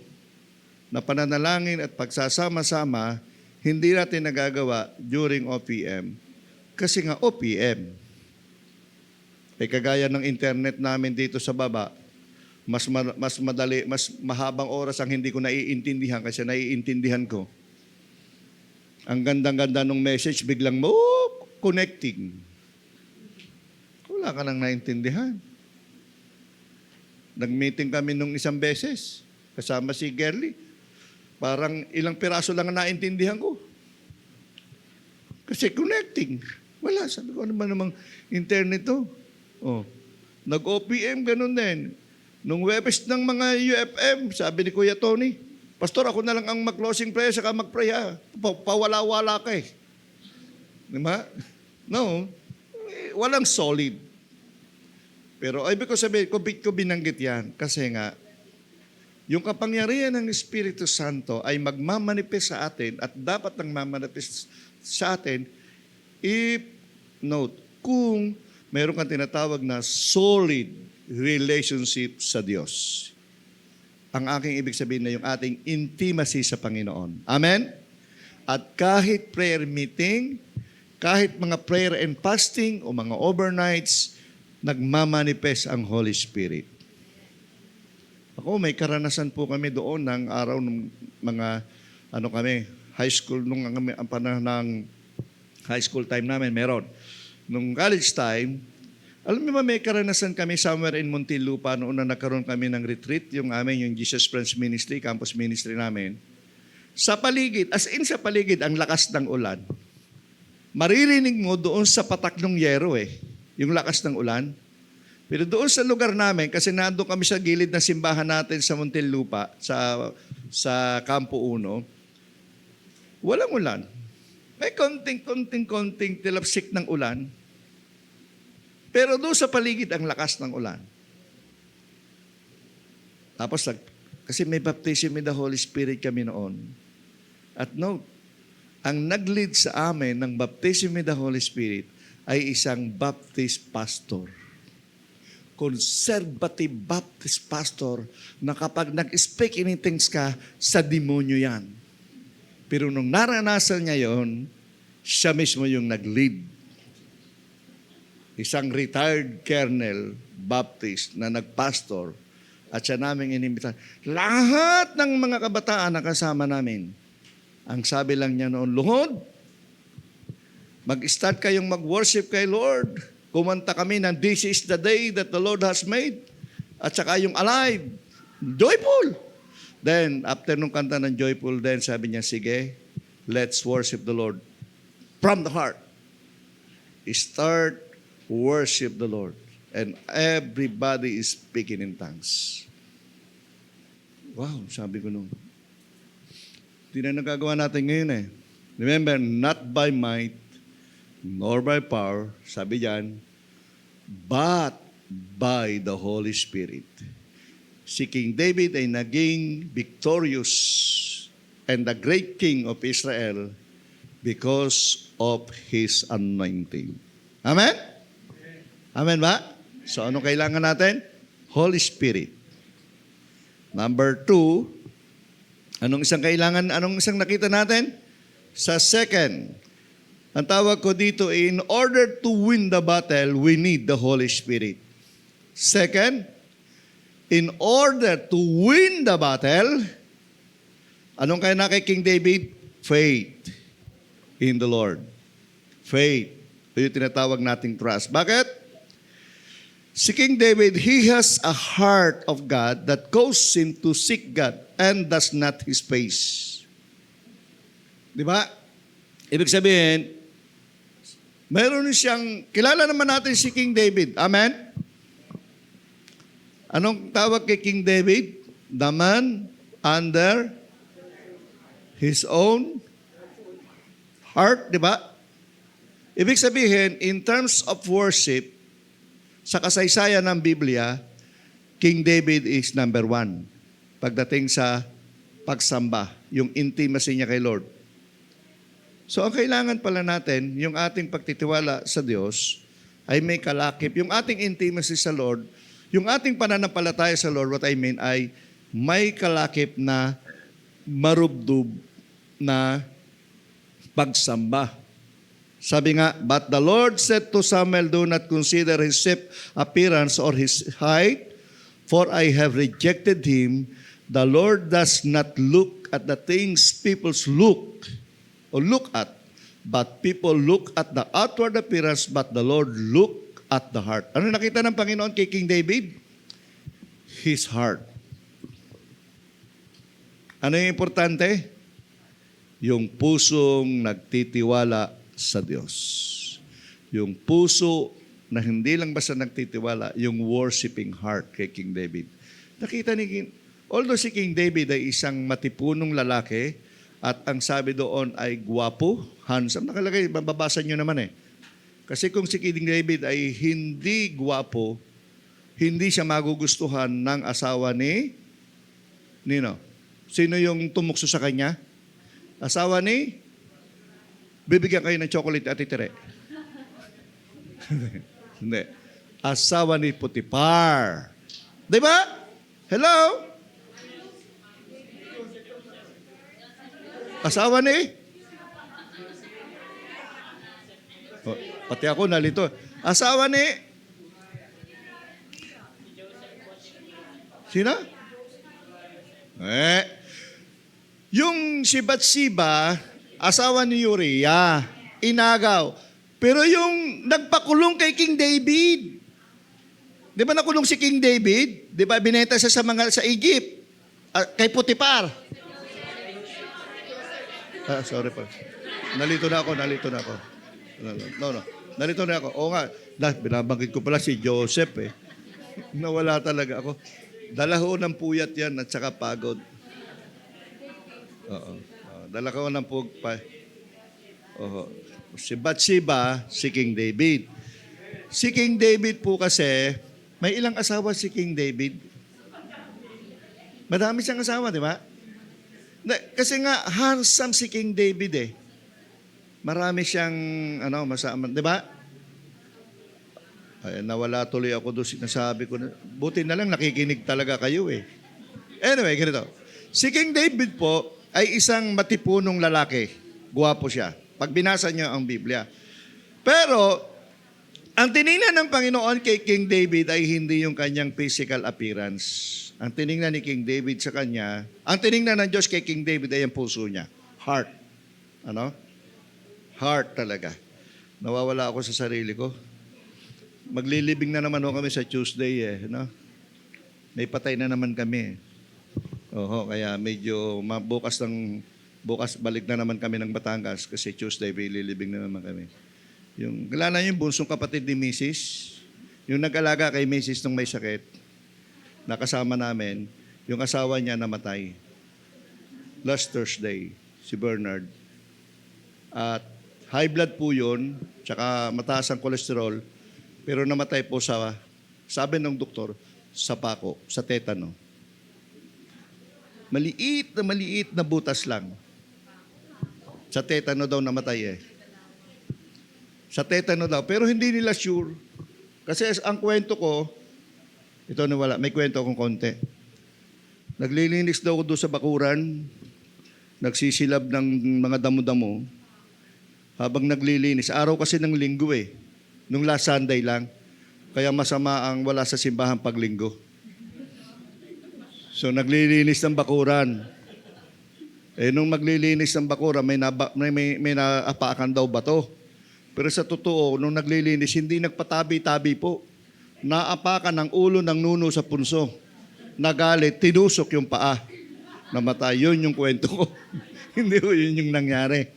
na pananalangin at pagsasama-sama, hindi natin nagagawa during OPM. Kasi nga OPM. Eh, kagaya ng internet namin dito sa baba, mas madali, mas mahabang oras ang hindi ko naiintindihan kasi naiintindihan ko. Ang gandang-ganda ng message, biglang connecting. Wala ka nang naintindihan. Nag-meeting kami nung isang beses, kasama si Gerly. Parang ilang piraso lang ang naintindihan ko. Kasi connecting. Wala, sabi ko, ano ba namang internet to? Oh. Nag-OPM, ganun din. Nung Webes ng mga UFM, sabi ni Kuya Tony, Pastor, ako na lang ang mag-closing prayer saka mag-pray ha. Pawala-wala ka eh. Diba? No. Walang solid. Pero ibig ko sabihin, ko binanggit yan kasi nga, yung kapangyarihan ng Espiritu Santo ay magmamanifest sa atin at dapat nang mamanifest sa atin kung mayroon kang tinatawag na solid relationship sa Diyos. Ang aking ibig sabihin na yung ating intimacy sa Panginoon. Amen? At kahit prayer meeting, kahit mga prayer and fasting o mga overnights, nagmamanifest ang Holy Spirit. Ako, may karanasan po kami doon ng araw ng mga, high school, nung ang panahon ng high school time namin, meron. Nung college time, alam mo ba, may karanasan kami somewhere in Muntinlupa noon na nagkaroon kami ng retreat, yung Jesus Friends Ministry, campus ministry namin. Sa paligid, as in sa paligid, ang lakas ng ulan. Maririnig mo doon sa patak ng yero yung lakas ng ulan. Pero doon sa lugar namin, kasi nandun kami sa gilid ng simbahan natin sa Muntinlupa, sa Campo 1, walang ulan. May konting tilapsik ng ulan. Pero doon sa paligid, ang lakas ng ulan. Tapos, kasi may baptism with the Holy Spirit kami noon. At note, ang nag-lead sa amin ng baptism with the Holy Spirit ay isang Baptist pastor. Conservative Baptist pastor na kapag nag-speak in things ka, sa demonyo yan. Pero nung naranasan niya yon, siya mismo yung nag-lead. Isang retired colonel Baptist na nagpastor at siya naming inimbita. Lahat ng mga kabataan na kasama namin, ang sabi lang niya noon, Lord, mag-start kayong mag-worship kay Lord. Kumanta kami ng This is the day that the Lord has made. At saka yung Alive, joyful. Then, after nung kanta ng joyful, then sabi niya, sige, let's worship the Lord from the heart. Start worship the Lord. And everybody is speaking in tongues. Wow, sabi ko nung. Hindi na nagagawa natin ngayon Remember, not by might, nor by power, sabi diyan, but by the Holy Spirit. Si King David ay naging victorious and the great king of Israel because of his anointing. Amen? Amen ba? So, ano kailangan natin? Holy Spirit. Number 2, anong isang nakita natin? Sa second, ang tawag ko dito, in order to win the battle, we need the Holy Spirit. Second, in order to win the battle, anong kaya na kay King David? Faith in the Lord. Faith. Ito yung tinatawag nating trust. Bakit? Si King David, he has a heart of God that causes him to seek God and does not his face. Di ba? Ibig sabihin, mayroon siyang, kilala naman natin si King David. Amen? Anong tawag kay King David? The man under his own heart, di ba? Ibig sabihin, in terms of worship, sa kasaysayan ng Biblia, King David is number 1 pagdating sa pagsamba, yung intimacy niya kay Lord. So ang kailangan pala natin, yung ating pagtitiwala sa Diyos, ay may kalakip. Yung ating intimacy sa Lord, yung ating pananampalataya sa Lord, what I mean ay may kalakip na marubdob na pagsamba. Sabi nga, but the Lord said to Samuel, do not consider his appearance or his height, for I have rejected him. The Lord does not look at the things people look at, but people look at the outward appearance, but the Lord look at the heart. Ano nakita ng Panginoon kay King David? His heart. Ano yung importante? Yung pusong nagtitiwala sa Diyos. Yung puso na hindi lang basta nagtitiwala, yung worshiping heart kay King David. Nakita ni King, although si King David ay isang matipunong lalaki, at ang sabi doon ay gwapo, handsome, nakalagay, mababasa nyo naman eh. Kasi kung si King David ay hindi gwapo, hindi siya magugustuhan ng asawa ni Nino. Sino yung tumukso sa kanya? Asawa ni? Bibigyan kayo ng chocolate at titire. Hindi. Asawa ni Potiphar. Di ba? Hello? Asawa ni? Oh, pati ako nalito. Asawa ni? Sino? Yung si Bathsheba, asawa ni Uriah, inagaw. Pero yung nagpakulong kay King David, di ba nakulong si King David? Di ba binenta siya sa Egypt? Kay Potiphar. Sorry pa. Nalito na ako. No. Nalito na ako. Oo nga, binabanggit ko pala si Joseph eh. Nawala talaga ako. Dala ho ng puyat yan at saka pagod. Oo. Dala ko ng pugpa. Oo. Si Bathsheba, si King David. Si King David po kasi, may ilang asawa si King David? Madami siyang asawa, di ba? Kasi nga, handsome si King David eh. Marami siyang, masama, di ba? Ay, nawala tuloy ako doon, sinasabi ko na. Buti na lang nakikinig talaga kayo eh. Anyway, ganito. Si King David po ay isang matipunong lalaki. Guwapo siya. Pag binasa niyo ang Biblia. Pero, ang tiningnan ng Panginoon kay King David ay hindi yung kanyang physical appearance. Ang tiningnan ni King David sa kanya, ang tiningnan ng Diyos kay King David ay ang puso niya. Heart. Ano? Heart talaga. Nawawala ako sa sarili ko. Maglilibing na naman kami sa Tuesday eh. No? May patay na naman kami. Oho, kaya medyo bukas balik na naman kami ng Batangas kasi Tuesday lilibing na naman kami. Yung kilala niyo yung bunsong kapatid ni Mrs. Yung nag-alaga kay Mrs. nung may sakit, nakasama namin, yung asawa niya namatay. Last Thursday, si Bernard. At high blood po yun, tsaka mataas ang kolesterol, pero namatay po sabi ng doktor, sa pako, sa tetano. Maliit na butas lang. Sa tetano daw namatay eh. Sa tetano daw. Pero hindi nila sure. Kasi ang kwento ko, ito nawala, may kwento akong konti. Naglilinis daw ko doon sa bakuran, nagsisilab ng mga damo-damo. Habang naglilinis, araw kasi ng linggo eh. Nung last Sunday lang. Kaya masama ang wala sa simbahan pag linggo. So naglilinis ng bakuran. Nung maglilinis ng bakuran, may naapakan daw bato. Pero sa totoo, nung naglilinis, hindi nagpatabi-tabi po. Naapakan ang ulo ng nuno sa punso. Nagalit, tinusok yung paa. Namatay. Yun yung kwento ko. Hindi ho, yun yung nangyari.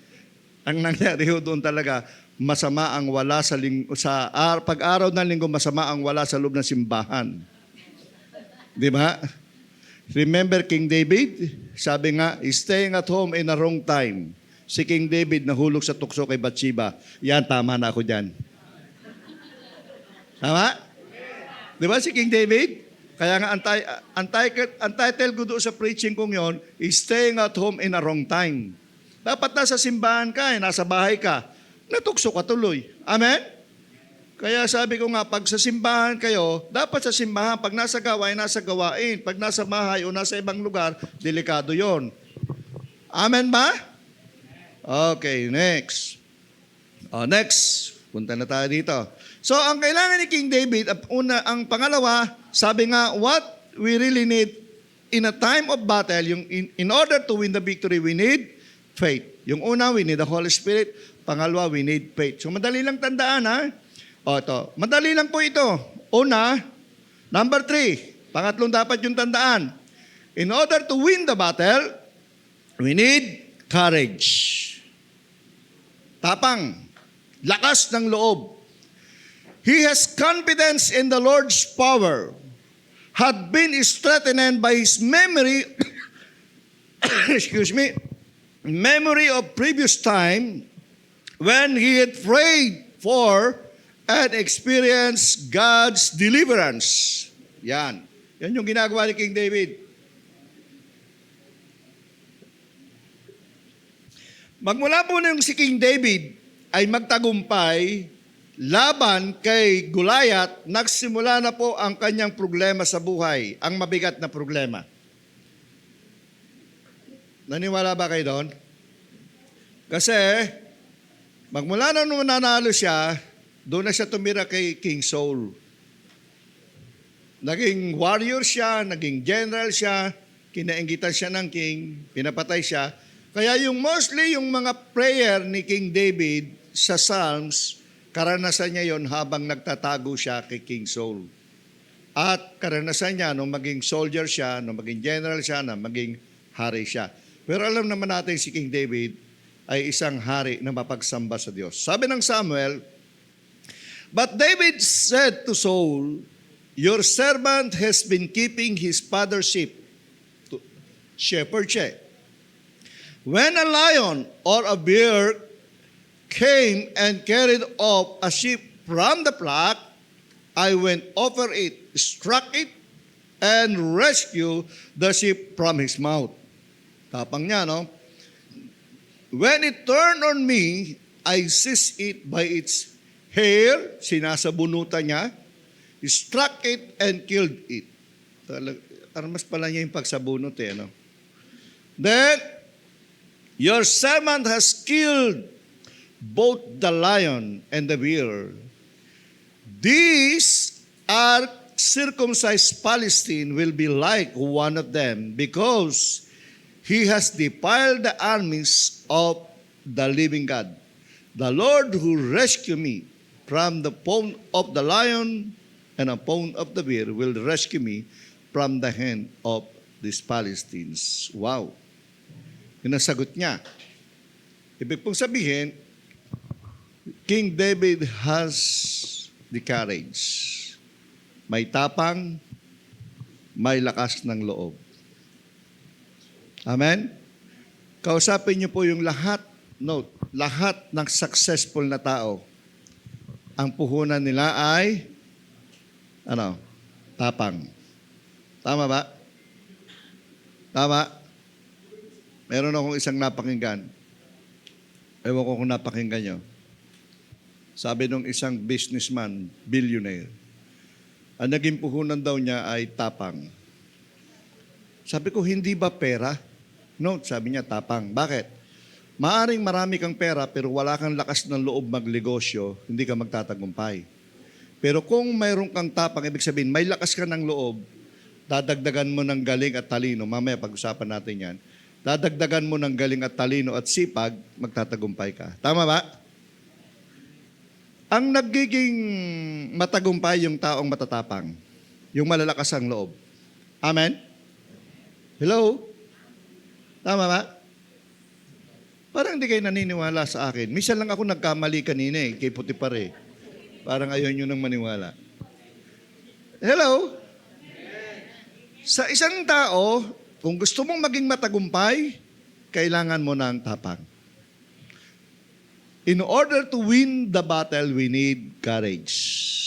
Ang nangyari ho doon talaga, masama ang wala pag-araw ng linggo, masama ang wala sa loob ng simbahan. Di ba? Remember King David? Sabi nga, staying at home in a wrong time. Si King David nahulog sa tukso kay Bathsheba. Yan, tama na ako dyan. Tama? Di ba si King David? Kaya nga, ang title ko doon sa preaching kong yon is staying at home in a wrong time. Dapat nasa simbahan ka, nasa bahay ka. Natukso ka tuloy. Amen? Kaya sabi ko nga, pag sa simbahan kayo, dapat sa simbahan, pag nasa gawain, nasa gawain. Pag nasa bahay o nasa ibang lugar, delikado yon. Amen ba? Okay, next. Next. Punta na tayo dito. So, ang kailangan ni King David, ang pangalawa, sabi nga, what we really need in a time of battle, in order to win the victory, we need faith. Yung una, we need the Holy Spirit. Pangalawa, we need faith. So, madali lang tandaan, ha? Ito. Madali lang po ito. Una, number 3. Pangatlong dapat yung tandaan. In order to win the battle, we need courage. Tapang. Lakas ng loob. He has confidence in the Lord's power. Had been strengthened by his memory, memory of previous time when he had prayed for and experienced God's deliverance. Yan. Yan yung ginagawa ni King David. Magmula po nung si King David ay magtagumpay laban kay Goliath, nagsimula na po ang kanyang problema sa buhay, ang mabigat na problema. Naniwala ba kayo doon? Kasi, magmula na nung nanalo siya, doon na siya tumira kay King Saul. Naging warrior siya, naging general siya, kinainggitan siya ng king, pinapatay siya. Kaya mostly yung mga prayer ni King David sa Psalms, karanasan niya yon habang nagtatago siya kay King Saul. At karanasan niya nung maging soldier siya, nung maging general siya, nung maging hari siya. Pero alam naman natin si King David ay isang hari na mapagsamba sa Diyos. Sabi ng Samuel, but David said to Saul, your servant has been keeping his father's sheep. Shepherd siya. When a lion or a bear came and carried off a sheep from the flock, I went over it, struck it, and rescued the sheep from his mouth. Tapang niya, no? When it turned on me, I seized it by its hair, sinasabunutan niya, struck it and killed it. Armas pala niya yung pagsabunot no? Then, your servant has killed both the lion and the bear. These are circumcised Palestine will be like one of them because he has defiled the armies of the living God. The Lord who rescued me from the paw of the lion and the paw of the bear will rescue me from the hand of these Palestinians. Wow. Yun ang sagot niya. Ibig pong sabihin, King David has the courage. May tapang, may lakas ng loob. Amen? Kausapin niyo po yung lahat ng successful na tao. Ang puhunan nila ay, tapang. Tama ba? Tama? Meron akong isang napakinggan. Ewan ko kung napakinggan nyo. Sabi nung isang businessman, billionaire, ang naging puhunan daw niya ay tapang. Sabi ko, hindi ba pera? No, sabi niya, tapang. Bakit? Maaring marami kang pera pero wala kang lakas ng loob magnegosyo, hindi ka magtatagumpay. Pero kung mayroon kang tapang, ibig sabihin, may lakas ka ng loob, dadagdagan mo ng galing at talino. Mamaya pag-usapan natin yan. Dadagdagan mo ng galing at talino at sipag, magtatagumpay ka. Tama ba? Ang nagiging matagumpay yung taong matatapang, yung malalakas ang loob. Amen? Hello? Tama ba? Parang hindi kayo naniniwala sa akin. Minsan lang ako nagkamali kanina kay Putipar Parang ayaw nyo nang maniwala. Hello? Sa isang tao, kung gusto mong maging matagumpay, kailangan mo ng tapang. In order to win the battle, we need courage.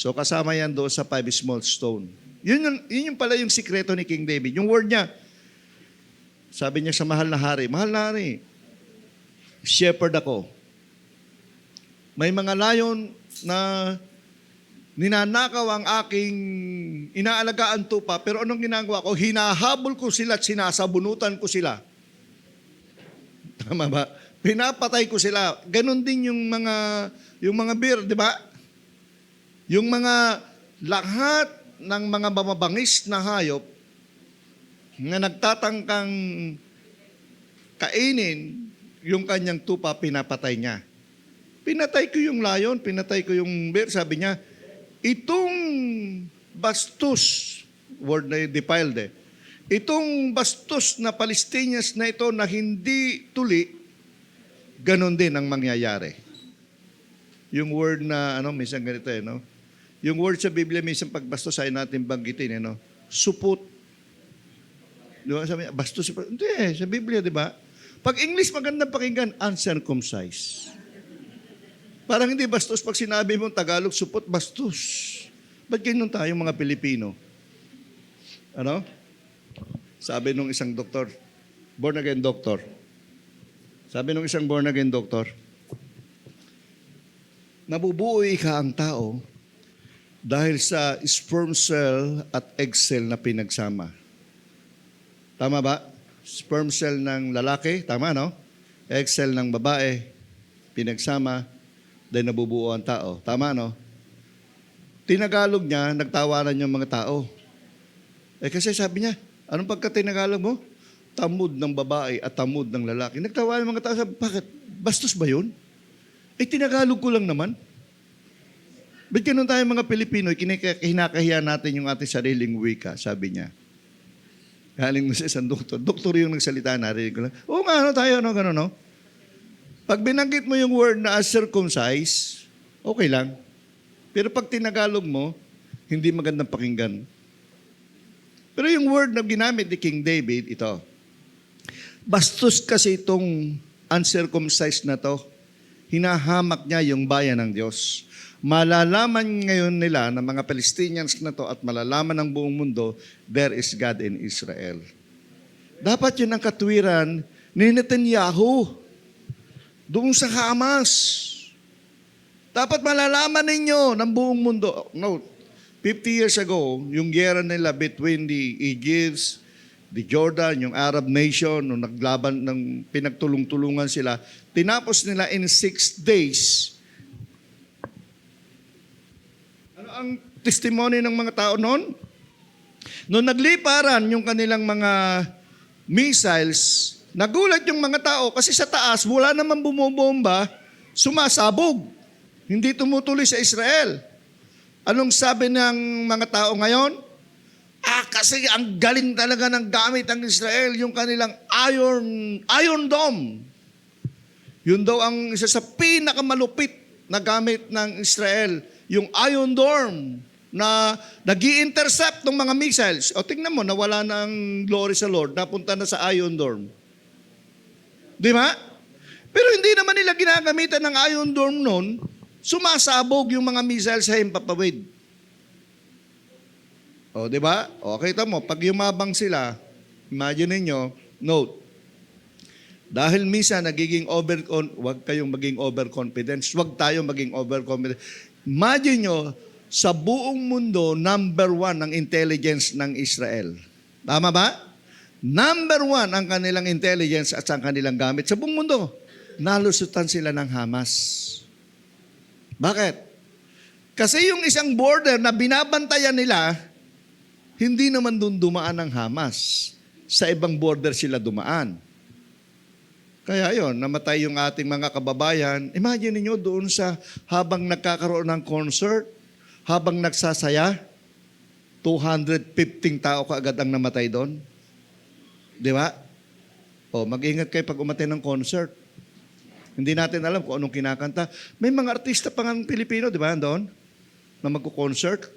So kasama yan doon sa 5 small stone. Yun yung pala yung sikreto ni King David. Yung word niya, sabi niya sa mahal na hari, shepherd ako. May mga layon na ninanakaw ang aking inaalagaan tupa, pero anong ginagawa ko? Hinahabol ko sila at sinasabunutan ko sila. Tama ba? Pinapatay ko sila. Ganon din yung mga bear, di ba? Yung mga lahat ng mga mamabangis na hayop na nagtatangkang kainin yung kanyang tupa, pinapatay niya. Pinatay ko yung lion, pinatay ko yung bear. Sabi niya, itong bastos, word na defiled itong bastos na Palestinians na ito na hindi tuli, ganon din ang mangyayari. Yung word na, minsan ganito no? Yung word sa Biblia, minsan pagbastos ay natin banggitin, supot. Di ba? Sabi, bastos, hindi, sa Biblia, di ba? Pag English, magandang pakinggan, uncircumcised. Parang hindi bastos pag sinabi mo Tagalog, supot, bastos. Ba't ganyan tayo mga Pilipino? Sabi nung isang doktor, born again doctor. Sabi nung isang born again doctor, nabubuo ka ang tao dahil sa sperm cell at egg cell na pinagsama. Tama ba? Sperm cell ng lalaki, tama no? Egg cell ng babae, pinagsama, dahil nabubuo ang tao. Tama no? Tinagalog niya, nagtawanan yung mga tao. Kasi sabi niya, anong pagka-tinagalog mo? Tamod ng babae at tamod ng lalaki. Nagtawanan yung mga tao, sabi, bakit? Bastos ba yun? Tinagalog ko lang naman. Ba't ganun tayo mga Pilipino, kinakahiya natin yung ating sariling wika, sabi niya. Galing mo sa isang doktor. Doktor yung nagsalita, narinig ko lang. Oo nga, tayo, gano'n, no? Pag binanggit mo yung word na circumcised, okay lang. Pero pag tinagalog mo, hindi magandang pakinggan. Pero yung word na ginamit ni King David, ito. Bastos kasi itong uncircumcised na to. Hinahamak niya yung bayan ng Diyos. Malalaman ngayon nila ng mga Palestinians na to at malalaman ng buong mundo, there is God in Israel. Dapat yun ang katwiran ni Netanyahu doon sa Hamas. Dapat malalaman ninyo ng buong mundo. No, 50 years ago, yung gera nila between the Egypts, the Jordan, yung Arab nation, nung naglaban, ng pinagtulong-tulungan sila, tinapos nila in 6 days. Ano ang testimony ng mga tao noon? Noong nagliparan yung kanilang mga missiles, nagulat yung mga tao kasi sa taas, wala naman bumobomba, sumasabog. Hindi tumutuloy sa Israel. Anong sabi ng mga tao ngayon? Kasi ang galing talaga ng gamit ng Israel, yung kanilang Iron Dome. Yun daw ang isa sa pinakamalupit na gamit ng Israel, yung Iron Dome na nag-i-intercept ng mga missiles. O tingnan mo, nawala na ang glory sa Lord, napunta na sa Iron Dome. Di ba? Pero hindi naman nila ginagamitan ng Iron Dome noon, sumasabog yung mga missiles sa himpapawid. O, di ba? O, kita mo, pag yumabang sila, imagine ninyo, note, dahil misa nagiging wag kayong maging overconfident, wag tayo maging overconfident. Imagine nyo, sa buong mundo, number 1 ang intelligence ng Israel. Tama ba? Number 1 ang kanilang intelligence at ang kanilang gamit sa buong mundo. Nalusutan sila ng Hamas. Bakit? Kasi yung isang border na binabantayan nila, hindi naman doon dumaan ang Hamas. Sa ibang border sila dumaan. Kaya yon, namatay yung ating mga kababayan. Imagine niyo doon sa habang nagkakaroon ng concert, habang nagsasaya, 215 tao kaagad ang namatay doon. Di ba? O, mag-ingat kayo pag umatay ng concert. Hindi natin alam kung anong kinakanta. May mga artista pa ng Pilipino, di ba, doon? Na magko-concert.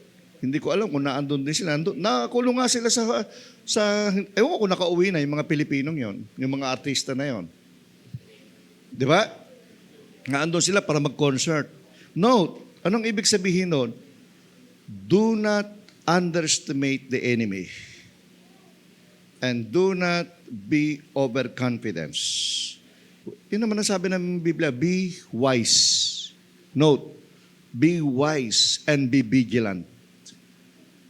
Hindi ko alam kung naandun din sila. Nakulong nga sila ewan ko kung nakauwi na yung mga Pilipinong yon, yung mga artista na yon. Di ba? Naandun sila para mag-concert. Note, anong ibig sabihin nun? Do not underestimate the enemy. And do not be overconfident. Yun naman ang sabi ng Biblia, be wise. Note, be wise and be vigilant.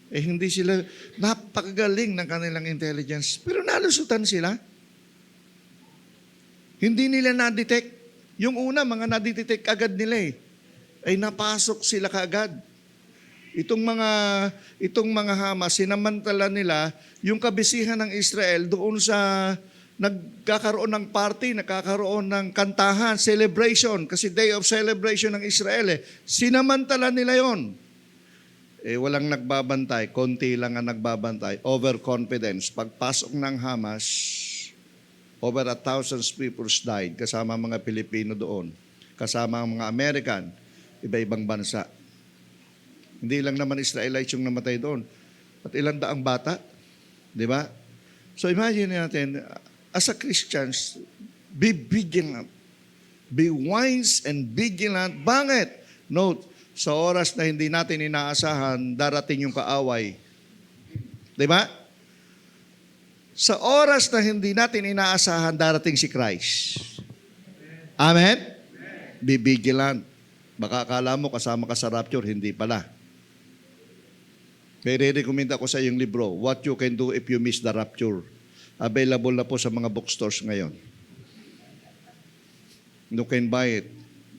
Hindi sila, napakagaling ng kanilang intelligence, pero nalusutan sila. Hindi nila na-detect. Yung una, mga na-detect agad nila ay napasok sila kaagad. Itong mga Hamas, sinamantala nila yung kabisihan ng Israel doon sa nagkakaroon ng party, nagkakaroon ng kantahan, celebration, kasi day of celebration ng Israel Sinamantala nila yon. Walang nagbabantay, konti lang ang nagbabantay, overconfidence. Pagpasok ng Hamas, over 1,000 people died, kasama mga Pilipino doon, kasama ang mga American, iba-ibang bansa. Hindi lang naman Israelites yung namatay doon. At ilang daang bata, di ba? So imagine natin, as a Christians, be vigilant. Be wise and vigilant. Bakit? Note, sa oras na hindi natin inaasahan, darating yung kaaway. Di ba? Sa oras na hindi natin inaasahan, darating si Christ. Amen? Be vigilant. Baka akala mo kasama ka sa rapture, hindi pala. Kaya re-recommend ako sa yung libro, What You Can Do If You Miss the Rapture. Available na po sa mga bookstores ngayon. You can buy it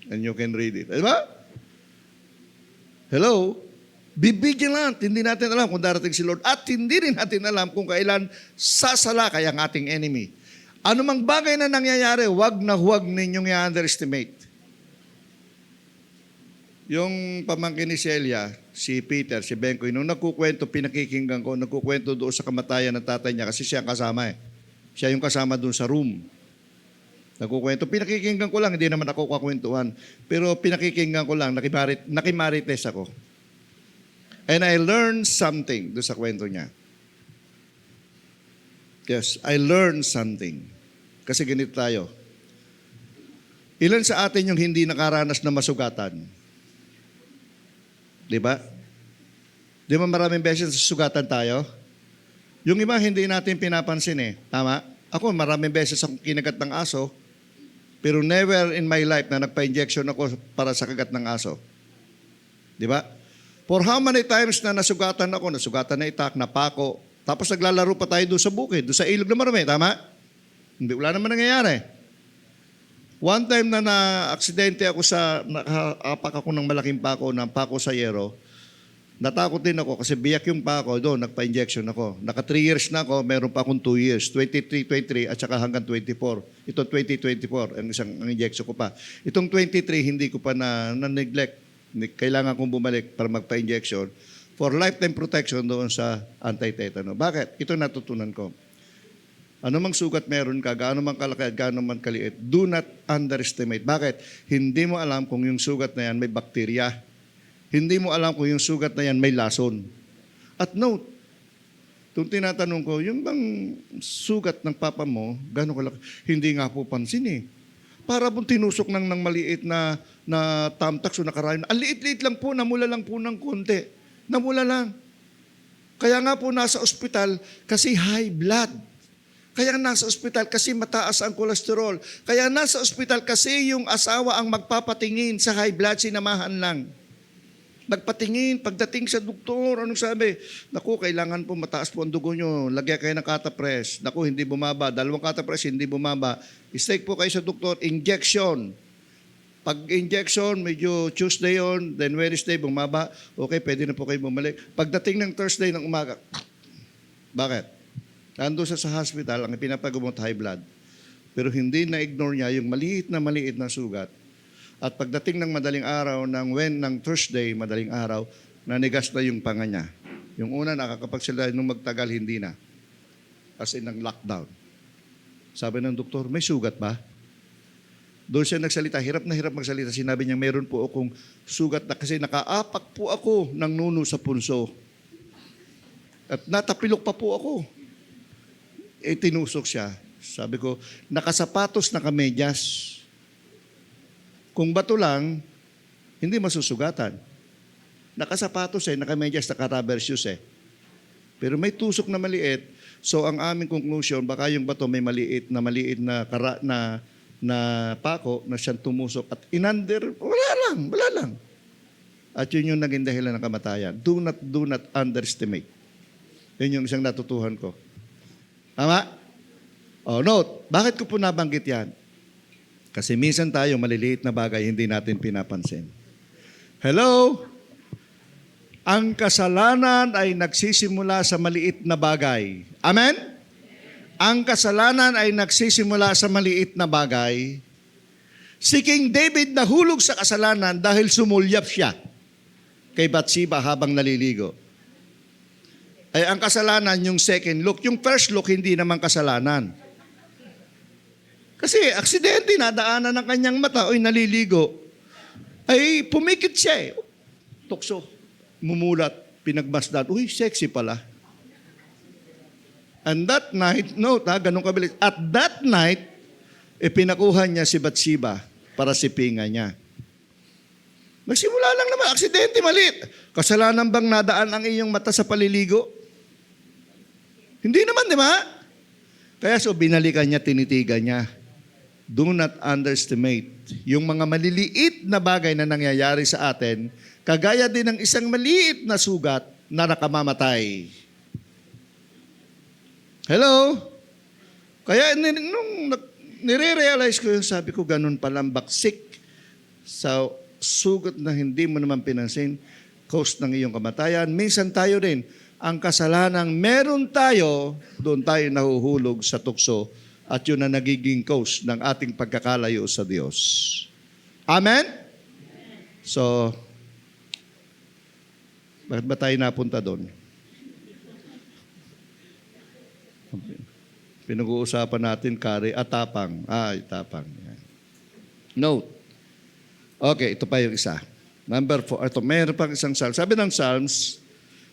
and you can read it. Diba? Hello? Be vigilant. Hindi natin alam kung darating si Lord at hindi rin natin alam kung kailan sasalakay ang ating enemy. Ano mang bagay na nangyayari, huwag ninyong i-underestimate. Yung pamangkin ni Celia, si Peter, si Benkoy, nung nagkukwento, pinakikinggan ko, nagkukwento doon sa kamatayan ng tatay niya kasi siya ang kasama Siya yung kasama doon sa room. Nagkukwento. Pinakikinggan ko lang, hindi naman ako kakwentuhan. Pero pinakikinggan ko lang, nakimarites ako. And I learned something doon sa kwento niya. Yes, I learned something. Kasi ganito tayo. Ilan sa atin yung hindi nakaranas na masugatan? Di ba? Di ba maraming beses sugatan tayo? Yung iba hindi natin pinapansin Tama? Ako maraming beses akong kinagat ng aso, pero never in my life na nagpa-injection ako para sa kagat ng aso. Di ba? For how many times na nasugatan na itak, napako, tapos naglalaro pa tayo doon sa bukid, doon sa ilog na marami, tama? Hindi, wala naman nangyayari. One time na na-aksidente ako nakaapak ako ng malaking pako, ng pako sa yero, natakot din ako kasi biyak yung pako doon, nagpa-injection ako. Naka 3 years na ako, meron pa akong 2 years, 23, 23 at saka hanggang 24. Ito 2024, ang injection ko pa. Itong 23, hindi ko pa na-neglect. Kailangan kong bumalik para magpa-injection for lifetime protection doon sa anti-tetano. Bakit? Ito natutunan ko. Ano mang sugat meron ka, gaano man kalaki at gaano man kaliit, do not underestimate. Bakit? Hindi mo alam kung yung sugat na yan may bakterya. Hindi mo alam kung yung sugat na yan may lason. At note, itong tinatanong ko, yung bang sugat ng papa mo, gaano kalaki? Hindi nga po pansin Para pong tinusok ng maliit na tamtax o nakarayon. Ang liit-liit lang po, namula lang po ng konti. Namula lang. Kaya nga po nasa ospital kasi high blood. Kaya nasa ospital kasi mataas ang kolesterol. Kaya nasa ospital kasi yung asawa ang magpapatingin sa high blood, sinamahan lang. Nagpatingin, pagdating sa doktor, anong sabi? Naku, kailangan po mataas po ang dugo nyo. Lagyan kayo ng catapres. Naku, hindi bumaba. 2 catapres, hindi bumaba. I-stake po kayo sa doktor, injection. Pag injection, medyo Tuesday on, then Wednesday, bumaba. Okay, pwede na po kayo bumalik. Pagdating ng Thursday ng umaga, bakit? Nandun sa hospital, ang pinapagumot high blood. Pero hindi na-ignore niya yung maliit na sugat. At pagdating ng madaling araw, ng Thursday, madaling araw, nanigas na yung panga niya. Yung una, nakakapagsalita, nung magtagal, hindi na. As in, ng lockdown. Sabi ng doktor, may sugat ba? Doon siya nagsalita, hirap na hirap magsalita. Sinabi niya, meron po akong sugat na kasi nakaapak po ako ng nuno sa punso. At natapilok pa po ako. Tinusok siya. Sabi ko, nakasapatos na kamedyas. Kung bato lang, hindi masusugatan. Nakasapatos nakamedyas, naka-rubber shoes Pero may tusok na maliit. So ang aming conclusion, baka yung bato may maliit na pako na siyang tumusok at wala lang. At yun yung naging dahilan ng kamatayan. Do not underestimate. Yun yung isang natutuhan ko. Tama? Oh, note, bakit ko po nabanggit yan? Kasi minsan tayo maliliit na bagay hindi natin pinapansin. Hello? Ang kasalanan ay nagsisimula sa maliit na bagay. Amen? Ang kasalanan ay nagsisimula sa maliit na bagay. Si King David nahulog sa kasalanan dahil sumulyap siya kay Bathsheba habang naliligo. Ay ang kasalanan yung second look. Yung first look hindi naman kasalanan. Kasi aksidente, nadaanan ng kanyang mata, naliligo. Ay pumikit siya Tukso, mumulat, pinagmasdan. Uy, sexy pala. And that night, ganun kabilis. At that night, pinakuha niya si Bathsheba para sipingan niya. Nagsimula lang naman, aksidente, maliit. Kasalanan bang nadaan ang iyong mata sa paliligo? Hindi naman, di ba? Kaya binalikan niya, tinitigan niya. Do not underestimate yung mga maliliit na bagay na nangyayari sa atin, kagaya din ng isang maliit na sugat na nakamamatay. Hello? Kaya nung nire-realize ko yun, sabi ko, ganun palang baksik sa sugat na hindi mo naman pinansin, cause ng iyong kamatayan. Minsan tayo rin, ang kasalanang meron tayo, doon tayo nahuhulog sa tukso at yun na nagiging cause ng ating pagkakalayo sa Diyos. Amen? So, bakit ba tayo napunta doon? Pinag-uusapan natin, kari at tapang. Tapang. Yan. Note. Okay, ito pa yung isa. Number 4. Ito, mayroon pang isang psalm. Sabi ng Psalms,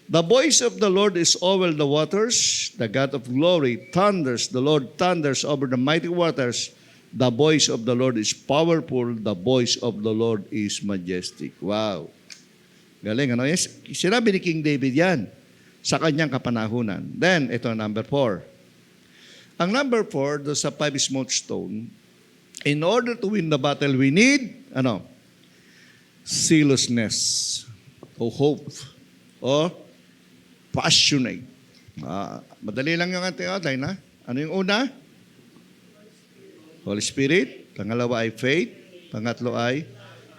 the voice of the Lord is over the waters. The God of glory thunders. The Lord thunders over the mighty waters. The voice of the Lord is powerful. The voice of the Lord is majestic. Wow. Galing, ano? Yes, sinabi ni King David yan sa kanyang kapanahunan. Then, ito number 4. Ang number 4, doon sa 5 smooth stone, in order to win the battle, we need, zealousness, o hope, o passionate. Madali lang yung ating outline, ha? Ano yung una? Holy Spirit. Pangalawa ay faith. Pangatlo ay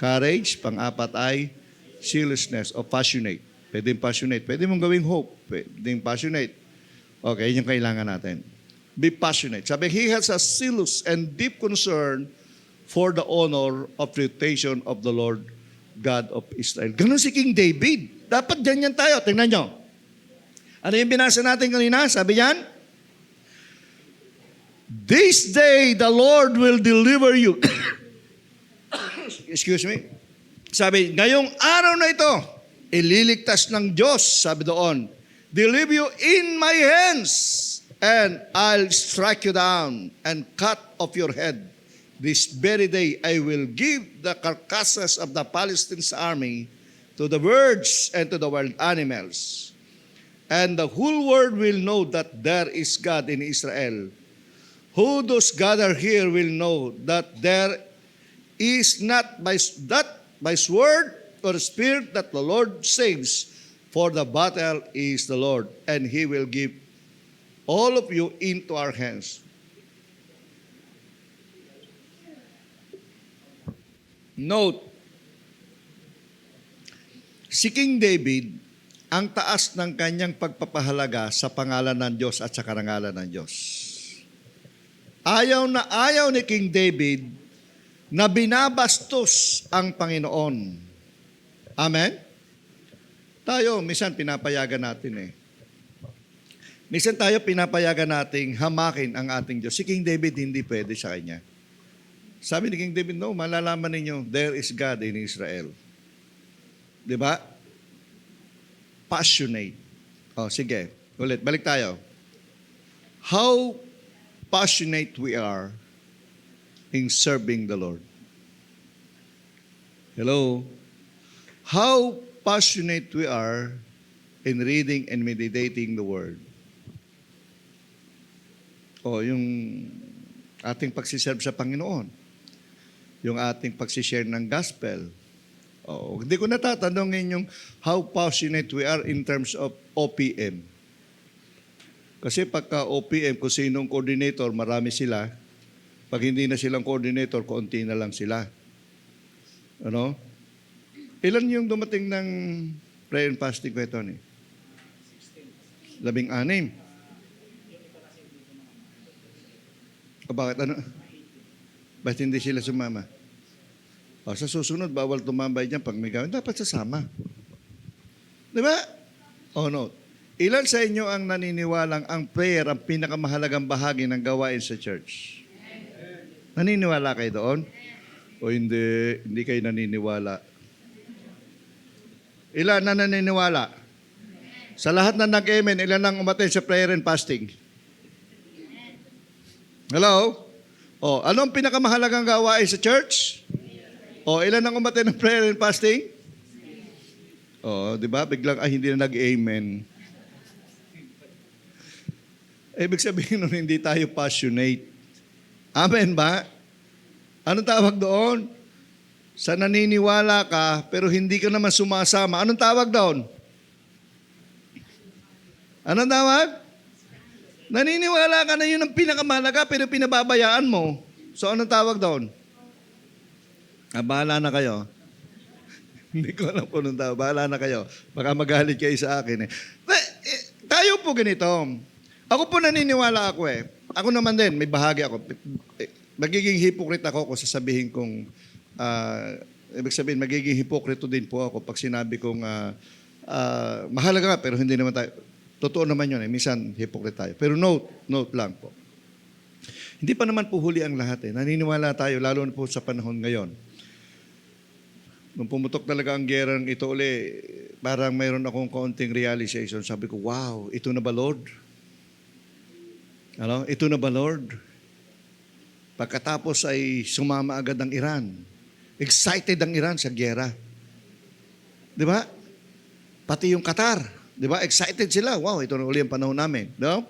courage. Pang-apat ay zealousness o passionate. Pwedeng passionate. Pwede mong gawing hope. Pwedeng passionate. Okay, yun yung kailangan natin. Be passionate. Sabi, he has a zealous and deep concern for the honor of reputation of the Lord God of Israel. Ganun si King David. Dapat ganyan tayo. Tingnan nyo. Ano yung binasa natin kanina? Sabi yan, this day the Lord will deliver you. Excuse me. Sabi, ngayong araw na ito, ililigtas ng Diyos, sabi doon, deliver you in my hands. And I'll strike you down and cut off your head. This very day I will give the carcasses of the Palestinian army to the birds and to the wild animals. And the whole world will know that there is God in Israel. Who those gather here will know that there is not by sword or spirit that the Lord saves, for the battle is the Lord, and He will give all of you into our hands. Note, si King David, ang taas ng kanyang pagpapahalaga sa pangalan ng Diyos at sa karangalan ng Diyos. Ayaw na ayaw ni King David na binabastos ang Panginoon. Amen? Tayo, minsan pinapayagan natin Minsan tayo pinapayagan nating hamakin ang ating Diyos. Si King David hindi pwede sa kanya. Sabi ni King David, no, malalaman ninyo, there is God in Israel. Di ba? Passionate. Oh, sige. Ulit, balik tayo. How passionate we are in serving the Lord. Hello? How passionate we are in reading and meditating the Word. O, yung ating pagsiserve sa Panginoon. Yung ating pagsishare ng gospel. O, hindi ko natatanungin yung how passionate we are in terms of OPM. Kasi pagka OPM, kung sinong coordinator, marami sila. Pag hindi na silang coordinator, konti na lang sila. Ano? Ilan yung dumating ng prayer and fasting ko ito ni? 16. O bakit ano? Bakit hindi sila sumama? O, sa susunod, bawal tumambay dyan pag may gawin. Dapat sasama. Di ba? O no. Ilan sa inyo ang naniniwalang ang prayer ang pinakamahalagang bahagi ng gawain sa church? Naniniwala kayo doon? O hindi kayo naniniwala? Ilan na naniniwala? Sa lahat na nag-amen, ilan ang umaten sa prayer and fasting? Hello? O, anong pinakamahalagang gawain sa church? O, ilan ang umaten ng prayer and fasting? O, di ba? Biglang, hindi na nag-amen. Ibig sabihin nun, hindi tayo passionate. Amen ba? Anong tawag doon? Sa naniniwala ka, pero hindi ka naman sumasama. Anong tawag doon? Anong tawag? Naniniwala ka na yun ang pinakamahalaga, pero pinababayaan mo. So, anong tawag doon? Bahala na kayo. Hindi ko alam kung anong tawag. Bahala na kayo. Baka magalit kayo sa akin. Tayo po ganito. Ako po naniniwala ako eh. Ako naman din, may bahagi ako. Magiging hypocrite ako kung sasabihin kong, ibig sabihin, magiging hipokrito din po ako pag sinabi kong, mahalaga nga, pero hindi naman tayo. Totoo naman yun eh. Minsan, hypocrite tayo. Pero note lang po. Hindi pa naman po huli ang lahat eh. Naniniwala tayo, lalo na po sa panahon ngayon. Nung pumutok talaga ang gerang ito uli, parang mayroon akong kaunting realization. Sabi ko, wow, ito na ba Lord? Ano? Ito na ba Lord? Pagkatapos ay sumama agad ang Iran. Excited ang Iran sa gera. Di ba? Pati yung Qatar. Di ba? Excited sila. Wow, ito na uli ang panahon namin. No?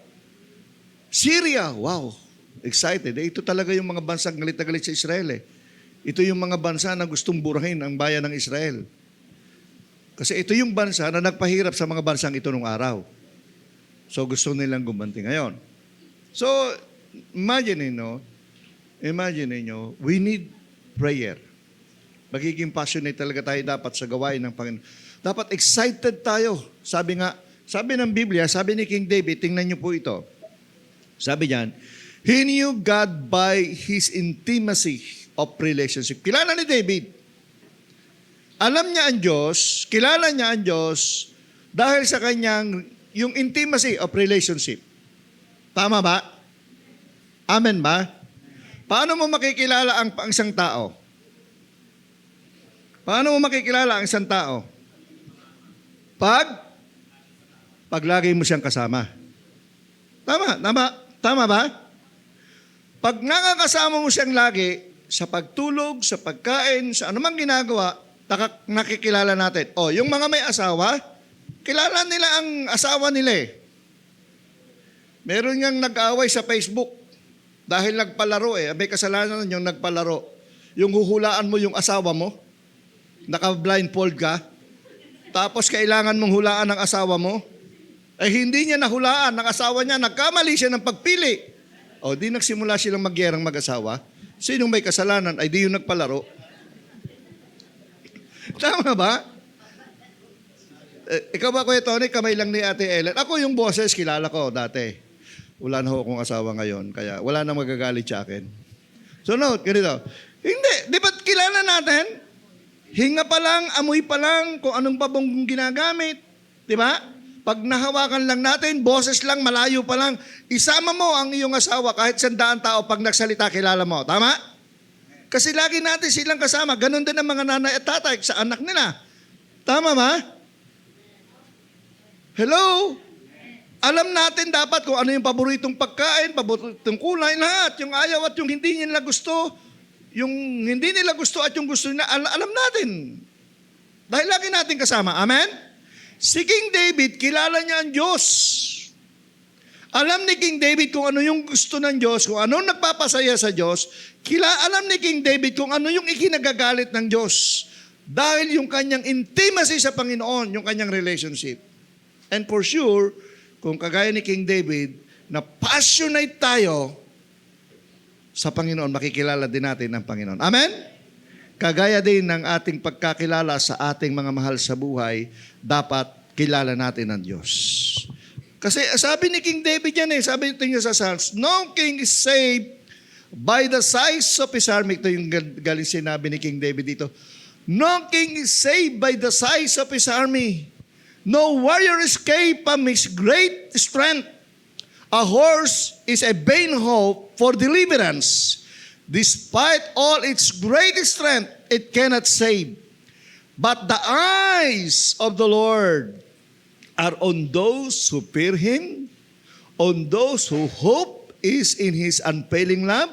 Syria, wow. Excited. Ito talaga yung mga bansang galit na galit sa Israel eh. Ito yung mga bansa na gustong burahin ang bayan ng Israel. Kasi ito yung bansa na nagpahirap sa mga bansang ito nung araw. So gusto nilang gumanti ngayon. So, imagine niyo, we need prayer. Magiging passionate talaga tayo dapat sa gawain ng Panginoon. Dapat excited tayo. Sabi ng Biblia, sabi ni King David, tingnan niyo po ito. Sabi niyan, He knew God by His intimacy of relationship. Kilala ni David. Alam niya ang Diyos, kilala niya ang Diyos dahil sa kanyang yung intimacy of relationship. Tama ba? Amen ba? Paano mo makikilala ang isang tao? Paano mo makikilala ang isang tao? Pag lagi mo siyang kasama. Tama ba? Pag nakakasama mo siyang lagi, sa pagtulog, sa pagkain, sa anumang ginagawa, nakikilala natin. Yung mga may asawa, kilala nila ang asawa nila eh. Meron niyang nag-away sa Facebook dahil nagpalaro eh. May kasalanan yung nagpalaro. Yung huhulaan mo yung asawa mo, naka-blindfold ka, tapos kailangan mong hulaan ang asawa mo, hindi niya nahulaan ng asawa niya, nagkamali siya ng pagpili. Di nagsimula silang magyerang mag-asawa. Sinong may kasalanan ay di yung nagpalaro. Tama ba? Ikaw ba, Kuya Tony, kamay lang ni Ate Ellen? Ako yung boses, kilala ko dati. Wala na akong asawa ngayon, kaya wala na magagalit sa akin. So note, ganito. Hindi, di ba't kilala natin? Hinga pa lang, amoy pa lang, kung anong pabong ginagamit. Di ba? Pag nahawakan lang natin, boses lang, malayo pa lang, isama mo ang iyong asawa kahit 100 tao pag nagsalita, kilala mo. Tama? Kasi lagi natin silang kasama. Ganon din ang mga nanay at tatay sa anak nila. Tama ba? Hello? Alam natin dapat kung ano yung paboritong pagkain, paboritong kulay, lahat. Yung ayaw at yung hindi nila gusto, yung hindi nila gusto at yung gusto nila, alam natin. Dahil lagi natin kasama. Amen? Si King David, kilala niya ang Diyos. Alam ni King David kung ano yung gusto ng Diyos, kung ano nagpapasaya sa Diyos. Alam ni King David kung ano yung ikinagagalit ng Diyos. Dahil yung kanyang intimacy sa Panginoon, yung kanyang relationship. And for sure, kung kagaya ni King David, na passionate tayo sa Panginoon, makikilala din natin ang Panginoon. Amen? Kagaya din ng ating pagkakilala sa ating mga mahal sa buhay, dapat kilala natin ang Diyos. Kasi sabi ni King David yan sabi niya sa Psalms, no king is saved by the size of his army. Ito yung galing sinabi ni King David dito. No king is saved by the size of his army. No warrior escape from his great strength. A horse is a vain hope for deliverance. Despite all its great strength, it cannot save. But the eyes of the Lord are on those who fear Him, on those who hope is in His unfailing love,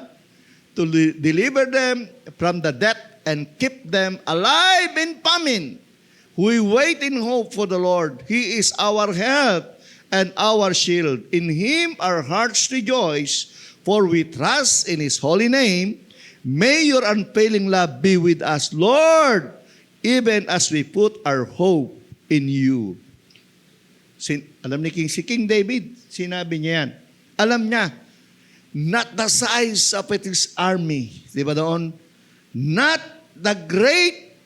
to deliver them from the death and keep them alive in famine. We wait in hope for the Lord. He is our help and our shield. In Him our hearts rejoice, for we trust in His holy name. May your unfailing love be with us, Lord, even as we put our hope in you. Alam ni si King David, sinabi niya yan. Alam niya, not the size of his army. Di ba doon? Not the great,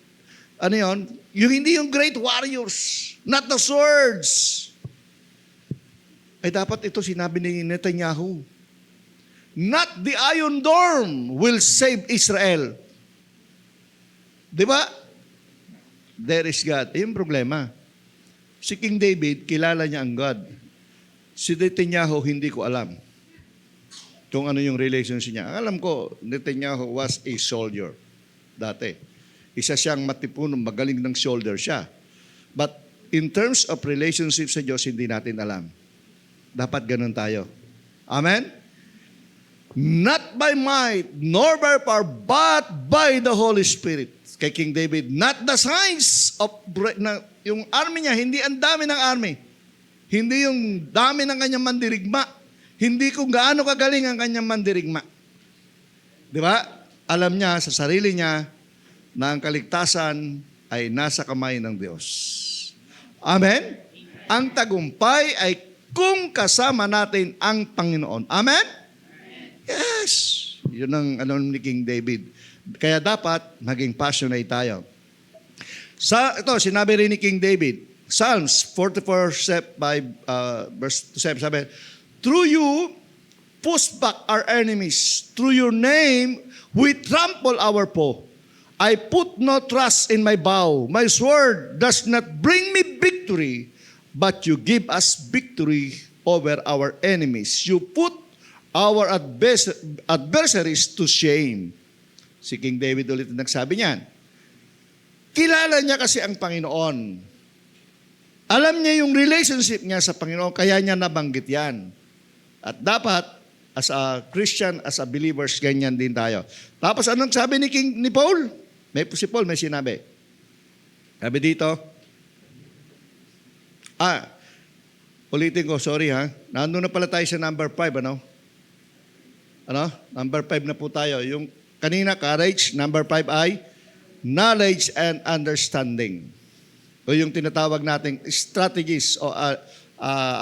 yung hindi yung great warriors. Not the swords. Ay dapat ito sinabi ni Netanyahu. Not the Iron Dome will save Israel. Di ba? There is God. Yung problema. Si King David, kilala niya ang God. Si Netanyahu, hindi ko alam kung ano yung relationship niya. Alam ko, Netanyahu was a soldier dati. Isa siyang matipunong, magaling ng soldier siya. But in terms of relationship sa Diyos, hindi natin alam. Dapat ganun tayo. Amen? Not by might, nor by power, but by the Holy Spirit. Kay King David, not the size of yung army niya, hindi ang dami ng army. Hindi yung dami ng kanyang mandirigma. Hindi kung gaano kagaling ang kanyang mandirigma. Di ba? Alam niya sa sarili niya na ang kaligtasan ay nasa kamay ng Diyos. Amen? Ang tagumpay ay kung kasama natin ang Panginoon. Amen? Yes. Yun ang ni King David. Kaya dapat maging passionate tayo. Ito, sinabi rin ni King David, Psalms 44, verse 7, sabi, through you, push back our enemies. Through your name, we trample our foe. I put no trust in my bow. My sword does not bring me victory, but you give us victory over our enemies. You put our adversaries to shame. Si King David ulit nagsabi niyan. Kilala niya kasi ang Panginoon. Alam niya yung relationship niya sa Panginoon, kaya niya nabanggit yan. At dapat, as a Christian, as a believers, ganyan din tayo. Tapos anong sabi ni Paul? Si Paul may sinabi. Sabi dito, ulitin ko, sorry ha. Nandun na pala tayo sa number 5, ano? Number 5 na po tayo. Yung kanina, courage. Number 5 ay knowledge and understanding. O yung tinatawag nating strategies o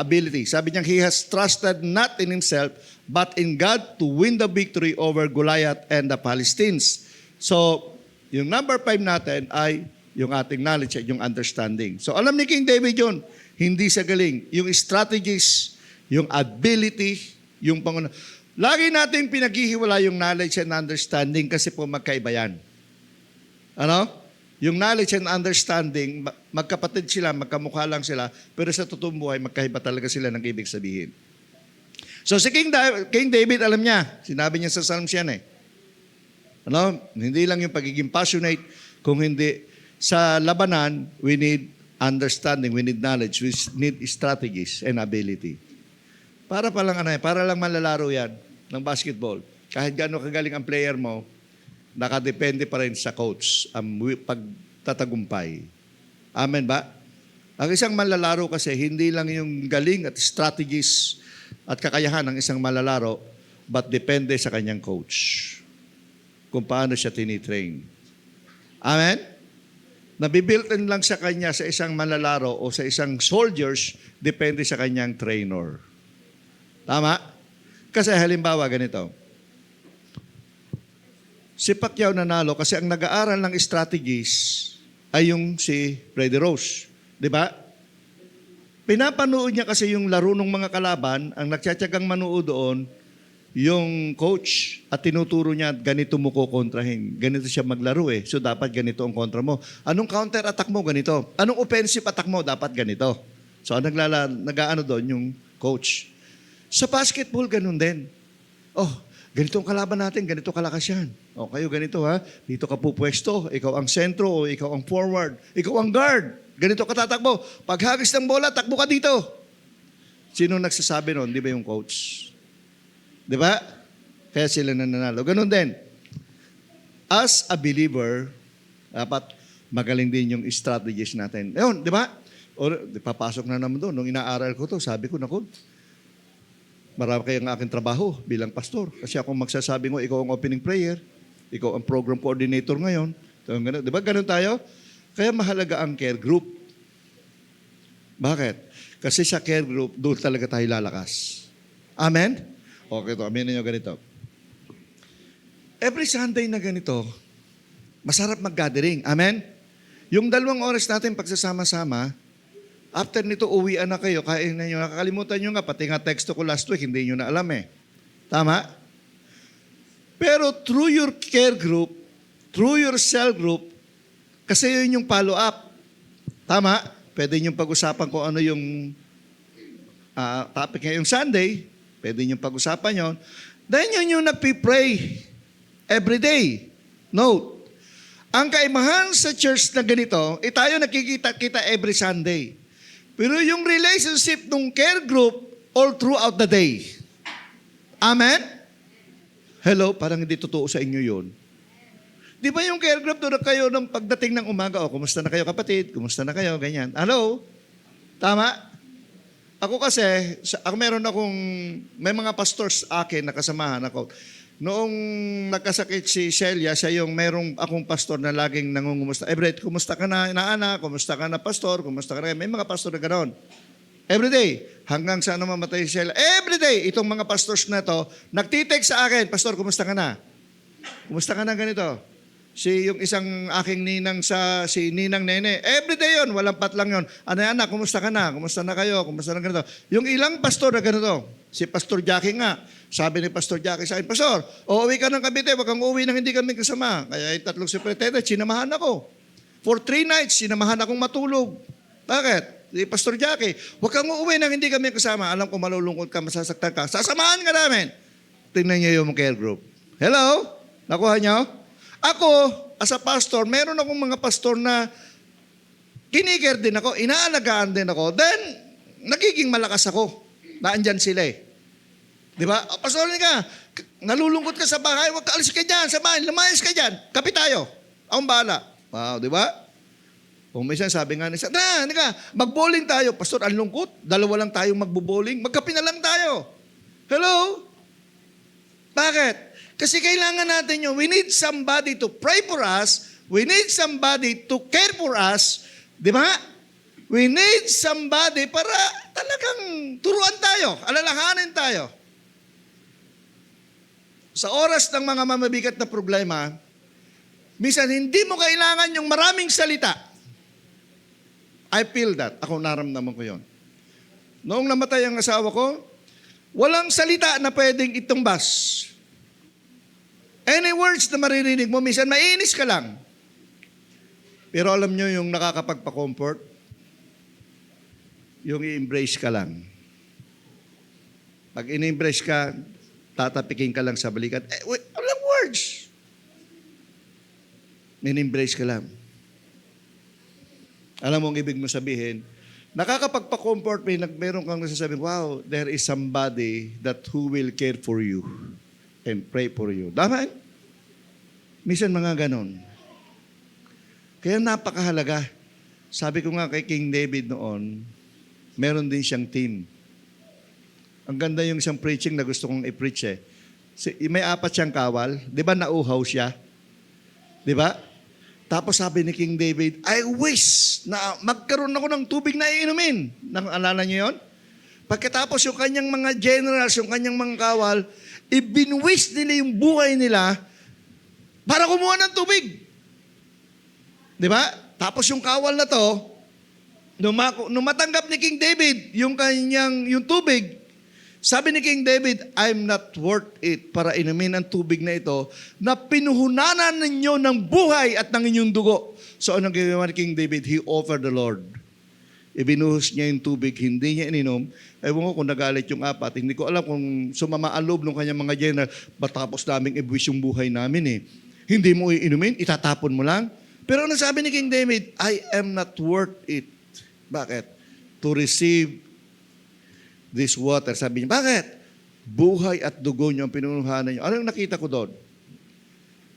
ability. Sabi niya, he has trusted not in himself, but in God to win the victory over Goliath and the Philistines. So, yung number 5 natin ay yung ating knowledge at yung understanding. So, alam ni King David yun. Hindi sa galing. Yung strategies, yung ability, yung pangunawa. Lagi natin pinaghihiwala yung knowledge and understanding kasi po magkaiba yan. Yung knowledge and understanding, magkapatid sila, magkamukha lang sila, pero sa totoong buhay, magkaiba talaga sila ng ibig sabihin. So si King David, alam niya, sinabi niya sa Psalms yan Ano? Hindi lang yung pagiging passionate, kung hindi sa labanan, we need understanding, we need knowledge, we need strategies and ability. Para para lang malalaro yan ng basketball. Kahit gaano kagaling ang player mo, nakadepende pa rin sa coach ang pagtatagumpay. Amen ba? Ang isang manlalaro kasi, hindi lang yung galing at strategies at kakayahan ng isang manlalaro, but depende sa kanyang coach kung paano siya tinitrain. Amen? Nabibuilt-in lang sa kanya sa isang manlalaro o sa isang soldiers, depende sa kanyang trainer. Tama? Kasi halimbawa ganito, si Pacquiao nanalo kasi ang nag-aaral ng strategies ay yung si Freddie Rose. Di ba? Pinapanood niya kasi yung laro ng mga kalaban, ang nagtsatsagang manood doon, yung coach at tinuturo niya, ganito mo kukontrahin. Ganito siya maglaro eh. So dapat ganito ang kontra mo. Anong counter attack mo? Ganito. Anong offensive attack mo? Dapat ganito. So nag-aano doon yung coach. Sa basketball, ganun din. Oh, ganito ang kalaban natin, ganito kalakas yan. O kayo ganito ha, dito ka pupwesto, ikaw ang sentro o ikaw ang forward, ikaw ang guard. Ganito ka tatakbo. Pag hagis ng bola, takbo ka dito. Sino nagsasabi noon? Di ba yung coach? Di ba? Kaya sila nananalo. Ganun din. As a believer, dapat magaling din yung strategies natin. Ayun, di ba? O, papasok na naman doon. Nung inaaral ko to, sabi ko, naku, marami kayong aking trabaho bilang pastor. Kasi ako magsasabi mo, ikaw ang opening prayer, ikaw ang program coordinator ngayon. So, ganun. Di ba? Ganun tayo. Kaya mahalaga ang care group. Bakit? Kasi sa care group, doon talaga tayo lalakas. Amen? Okay to, aminin nyo ganito. Every Sunday na ganito, masarap mag-gathering. Amen? Yung 2 oras natin pagsasama-sama, after nito, uwian na kayo, kain na nyo. Nakakalimutan nyo nga, pati nga texto ko last week, hindi nyo na alam eh. Tama? Pero through your care group, through your cell group, kasi yun yung follow-up. Tama? Pwede nyo pag-usapan kung ano yung topic ngayong Sunday. Pwede nyo pag-usapan yon. Then yun yung nagpipray every day. Note, ang kaibahan sa church na ganito, tayo nakikita-kita every Sunday. Pero yung relationship ng care group all throughout the day. Amen? Hello, parang hindi totoo sa inyo yun. Di ba yung care group doon na kayo ng pagdating ng umaga, kumusta na kayo kapatid? Kumusta na kayo? Ganyan. Hello? Tama? Ako kasi, may mga pastors akin na kasamahan ako. Noong nagkasakit si Celia, siya yung merong akong pastor na laging nangungumusta. Brett, kumusta ka na, inaana? Kumusta ka na, pastor? Kumusta ka na? May mga pastor na gano'n. Every day, hanggang sa mamatay si Celia. Every day, itong mga pastors na to, nagtitext sa akin, pastor, kumusta ka na? Kumusta ka na ganito? Yung isang aking ninang si Ninang Nene. Every day yun, walang patlang yun. Anak, kumusta ka na? Kumusta na kayo? Kumusta na ganito? Yung ilang pastor na ganito, si Pastor Jackie nga, sabi ni Pastor Jackie sa akin, Pastor, uuwi ka ng Cavite, wag kang uuwi nang hindi kami kasama. Kaya yung 3 superintendent, sinamahan ako. For 3 nights, sinamahan akong matulog. Bakit? Si Pastor Jackie, wag kang uuwi nang hindi kami kasama. Alam ko malulungkot ka, masasaktan ka. Sasamahan ka namin. Tingnan niyo yung care group. Hello? Nakuha niyo? Ako, as a pastor, meron akong mga pastor na kinikare din ako, inaalagaan din ako, then nagiging malakas ako. Naandyan sila eh. Di ba? Pastor ka, nalulungkot ka sa bahay, huwag ka alis ka dyan sa bahay, lumayas ka dyan, kapi tayo. Akong bahala. Wow, di ba? Kung minsan sabi nga nila, mag-bowling tayo. Pastor, ang lungkot, 2 lang tayong magbo-bowling, magkapi na lang tayo. Hello? Bakit? Kasi kailangan natin yun. We need somebody to pray for us. We need somebody to care for us. Di ba? We need somebody para talagang turuan tayo, alalahanin tayo. Sa oras ng mga mamabigat na problema, minsan hindi mo kailangan yung maraming salita. I feel that. Ako naramdaman ko yon. Noong namatay ang asawa ko, walang salita na pwedeng itumbas. Any words na maririnig mo, minsan mainis ka lang. Pero alam nyo yung nakakapagpa-comfort, yung i-embrace ka lang. Pag in-embrace ka, tatapikin ka lang sa balikat. Walang words. min-embrace ka lang. Alam mo ang ibig mo sabihin, nakakapagpa-comfort meron kang nasasabi, wow, there is somebody that who will care for you and pray for you. Tama? Minsan mga ganon. Kaya napakahalaga. Sabi ko nga kay King David noon, meron din siyang team. Ang ganda yung isang preaching na gusto kong i-preach eh. May 4 siyang kawal. Di ba nauhaw siya? Di ba? Tapos sabi ni King David, I wish na magkaroon ako ng tubig na iinumin. Alala niyo yun? Pagkatapos yung kanyang mga generals, yung kanyang mga kawal, ibinwish nila yung buhay nila para kumuha ng tubig. Di ba? Tapos yung kawal na to, nung matanggap ni King David yung tubig, sabi ni King David, I'm not worth it para inumin ang tubig na ito na pinuhunanan ninyo ng buhay at ng inyong dugo. So anong ginawa ni King David? He offered the Lord. Ibinuhos niya yung tubig, hindi niya ininom. Ewan ko kung nagalit yung 4. Hindi ko alam kung sumama ang loob ng kanyang mga general, batapos naming ibwis yung buhay namin eh. Hindi mo iinumin, itatapon mo lang. Pero ano sabi ni King David? I am not worth it. Bakit? To receive this water. Sabi niya, bakit? Buhay at dugo niyo ang pinunuhanan niyo. Anong nakita ko doon?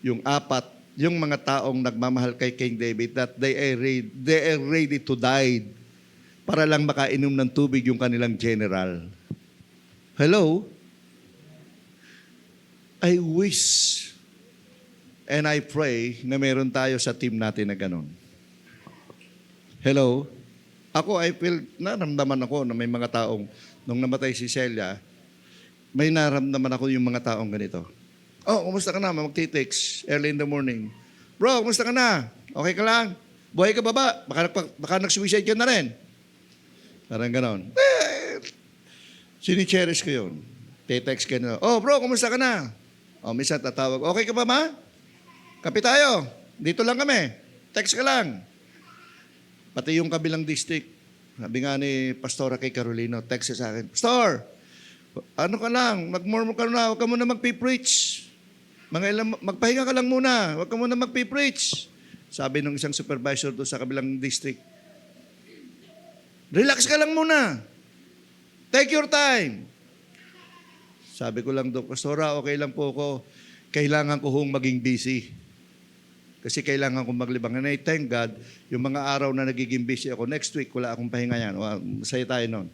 Yung 4, yung mga taong nagmamahal kay King David, that they are ready to die para lang makainom ng tubig yung kanilang general. Hello? I wish and I pray na meron tayo sa team natin na ganun. Hello? Ako, naramdaman ako na may mga taong, nung namatay si Celia, may naramdaman ako yung mga taong ganito. Oh, kumusta ka na? Magti-text early in the morning. Bro, kumusta ka na? Okay ka lang? Buhay ka ba ba? Baka nag-suicide ka na rin. Parang ganon. Sini-cherish ko yun. Te-text ka na. Oh, bro, kumusta ka na? Oh, minsan tatawag. Okay ka ba, ma? Kape tayo. Dito lang kami. Text ka lang. Pati yung kabilang district. Sabi nga ni Pastora kay Carolino, text sa akin, Pastor, ano ka lang, mag-mormon ka na, huwag ka muna magpipreach. Magpahinga ka lang muna, huwag ka muna magpipreach. Sabi ng isang supervisor doon sa kabilang district, relax ka lang muna. Take your time. Sabi ko lang doon, Pastora, okay lang po ako. Kailangan ko hong maging busy. Kasi kailangan kong maglibang. And I thank God, yung mga araw na nagiging busy ako, next week, wala akong pahinga yan. Masaya tayo nun.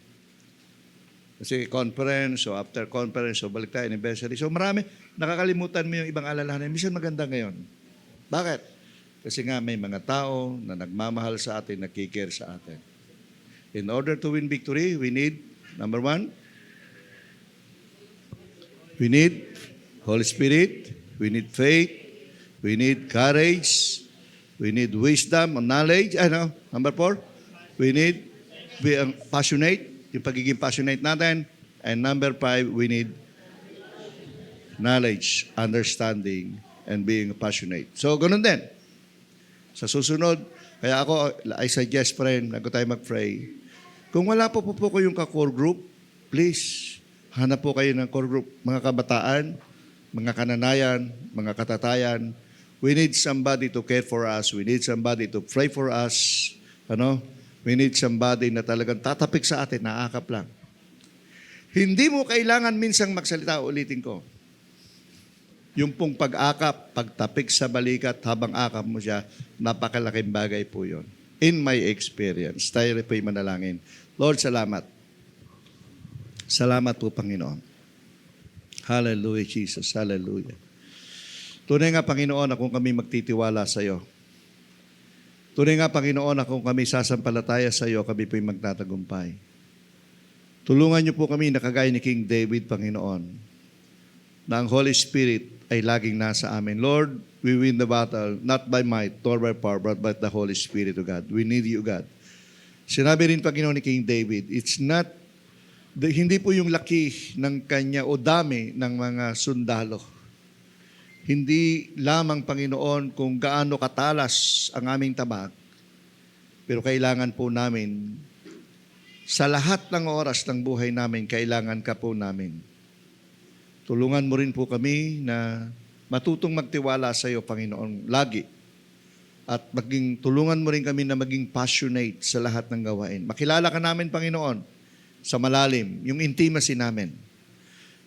Kasi conference, so after conference, so balik tayo, anniversary. So marami, nakakalimutan mo yung ibang alalahanan. Minsan maganda ngayon. Bakit? Kasi nga may mga tao na nagmamahal sa atin, nakikare sa atin. In order to win victory, we need, number 1, we need Holy Spirit, we need faith, we need courage. We need wisdom and knowledge. Number 4, we need be passionate, yung pagiging passionate natin. And number 5, we need knowledge, understanding, and being passionate. So, ganun din. Sa susunod, kaya ako, I suggest, friend, bago tayo mag-pray, kung wala po ko yung ka-core group, please, hanap po kayo ng core group. Mga kabataan, mga kananayan, mga katatayan, we need somebody to care for us. We need somebody to pray for us. We need somebody na talagang tatapik sa atin, naakap lang. Hindi mo kailangan minsang magsalita, ulitin ko. Yung pong pag-akap, pagtapik sa balikat habang akap mo siya, napakalaking bagay po yun. In my experience, tayo po'y manalangin. Lord, salamat. Salamat po, Panginoon. Hallelujah, Jesus. Hallelujah. Tunay nga, Panginoon, na kung kami magtitiwala sa iyo. Tunay nga, Panginoon, na kung kami sasampalataya sa iyo, kami po'y magtatagumpay. Tulungan niyo po kami na kagaya ni King David, Panginoon, na ang Holy Spirit ay laging nasa amin. Lord, we win the battle, not by might, nor by power, but by the Holy Spirit of God. We need you, God. Sinabi rin, Panginoon, ni King David, hindi po yung laki ng kanya o dami ng mga sundalo. Hindi lamang, Panginoon, kung gaano katalas ang aming tabak, pero kailangan po namin, sa lahat ng oras ng buhay namin, kailangan ka po namin. Tulungan mo rin po kami na matutong magtiwala sa iyo, Panginoon, lagi. at tulungan mo rin kami na maging passionate sa lahat ng gawain. Makilala ka namin, Panginoon, sa malalim, yung intimacy namin.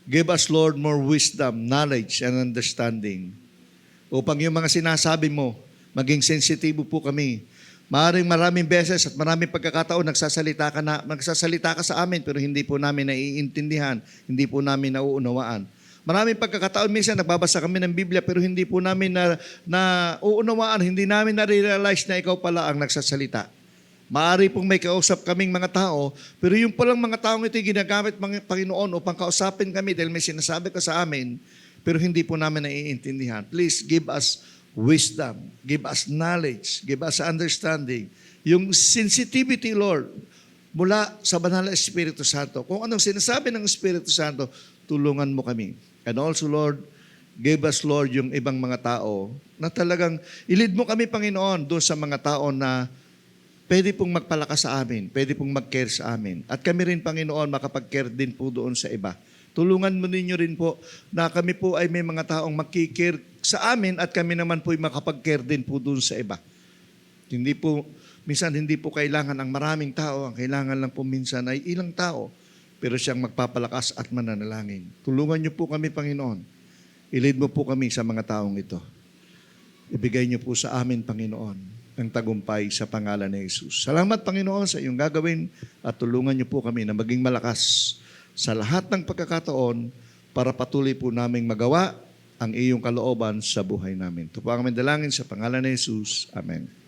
Give us, Lord, more wisdom, knowledge, and understanding. Upang yung mga sinasabi mo, maging sensitibo po kami. Maraming beses at maraming pagkakataon nagsasalita ka sa amin pero hindi po namin naiintindihan, hindi po namin nauunawaan. Maraming pagkakataon minsan nagbabasa kami ng Biblia pero hindi po namin na uunawaan, hindi namin na-realize na ikaw pala ang nagsasalita. Maari pong may kausap kaming mga tao, pero yung palang mga taong ito ginagamit mga Panginoon upang kausapin kami dahil may sinasabi ka sa amin, pero hindi po namin naiintindihan. Please give us wisdom, give us knowledge, give us understanding. Yung sensitivity, Lord, mula sa banal na Espiritu Santo. Kung anong sinasabi ng Espiritu Santo, tulungan mo kami. And also, Lord, give us, Lord, yung ibang mga tao na talagang ilid mo kami, Panginoon, doon sa mga tao na pwede pong magpalakas sa amin, pwede pong mag-care sa amin. At kami rin, Panginoon, makapag-care din po doon sa iba. Tulungan mo ninyo rin po na kami po ay may mga taong makikare sa amin at kami naman po ay makapag-care din po doon sa iba. Minsan hindi po kailangan ang maraming tao, ang kailangan lang po minsan ay ilang tao, pero siyang magpapalakas at mananalangin. Tulungan niyo po kami, Panginoon. I-lead mo po kami sa mga taong ito. Ibigay niyo po sa amin, Panginoon, ang tagumpay sa pangalan ni Jesus. Salamat, Panginoon, sa iyong gagawin at tulungan niyo po kami na maging malakas sa lahat ng pagkakataon para patuloy po naming magawa ang iyong kalooban sa buhay namin. Ito po ang aming dalangin sa pangalan ni Jesus. Amen.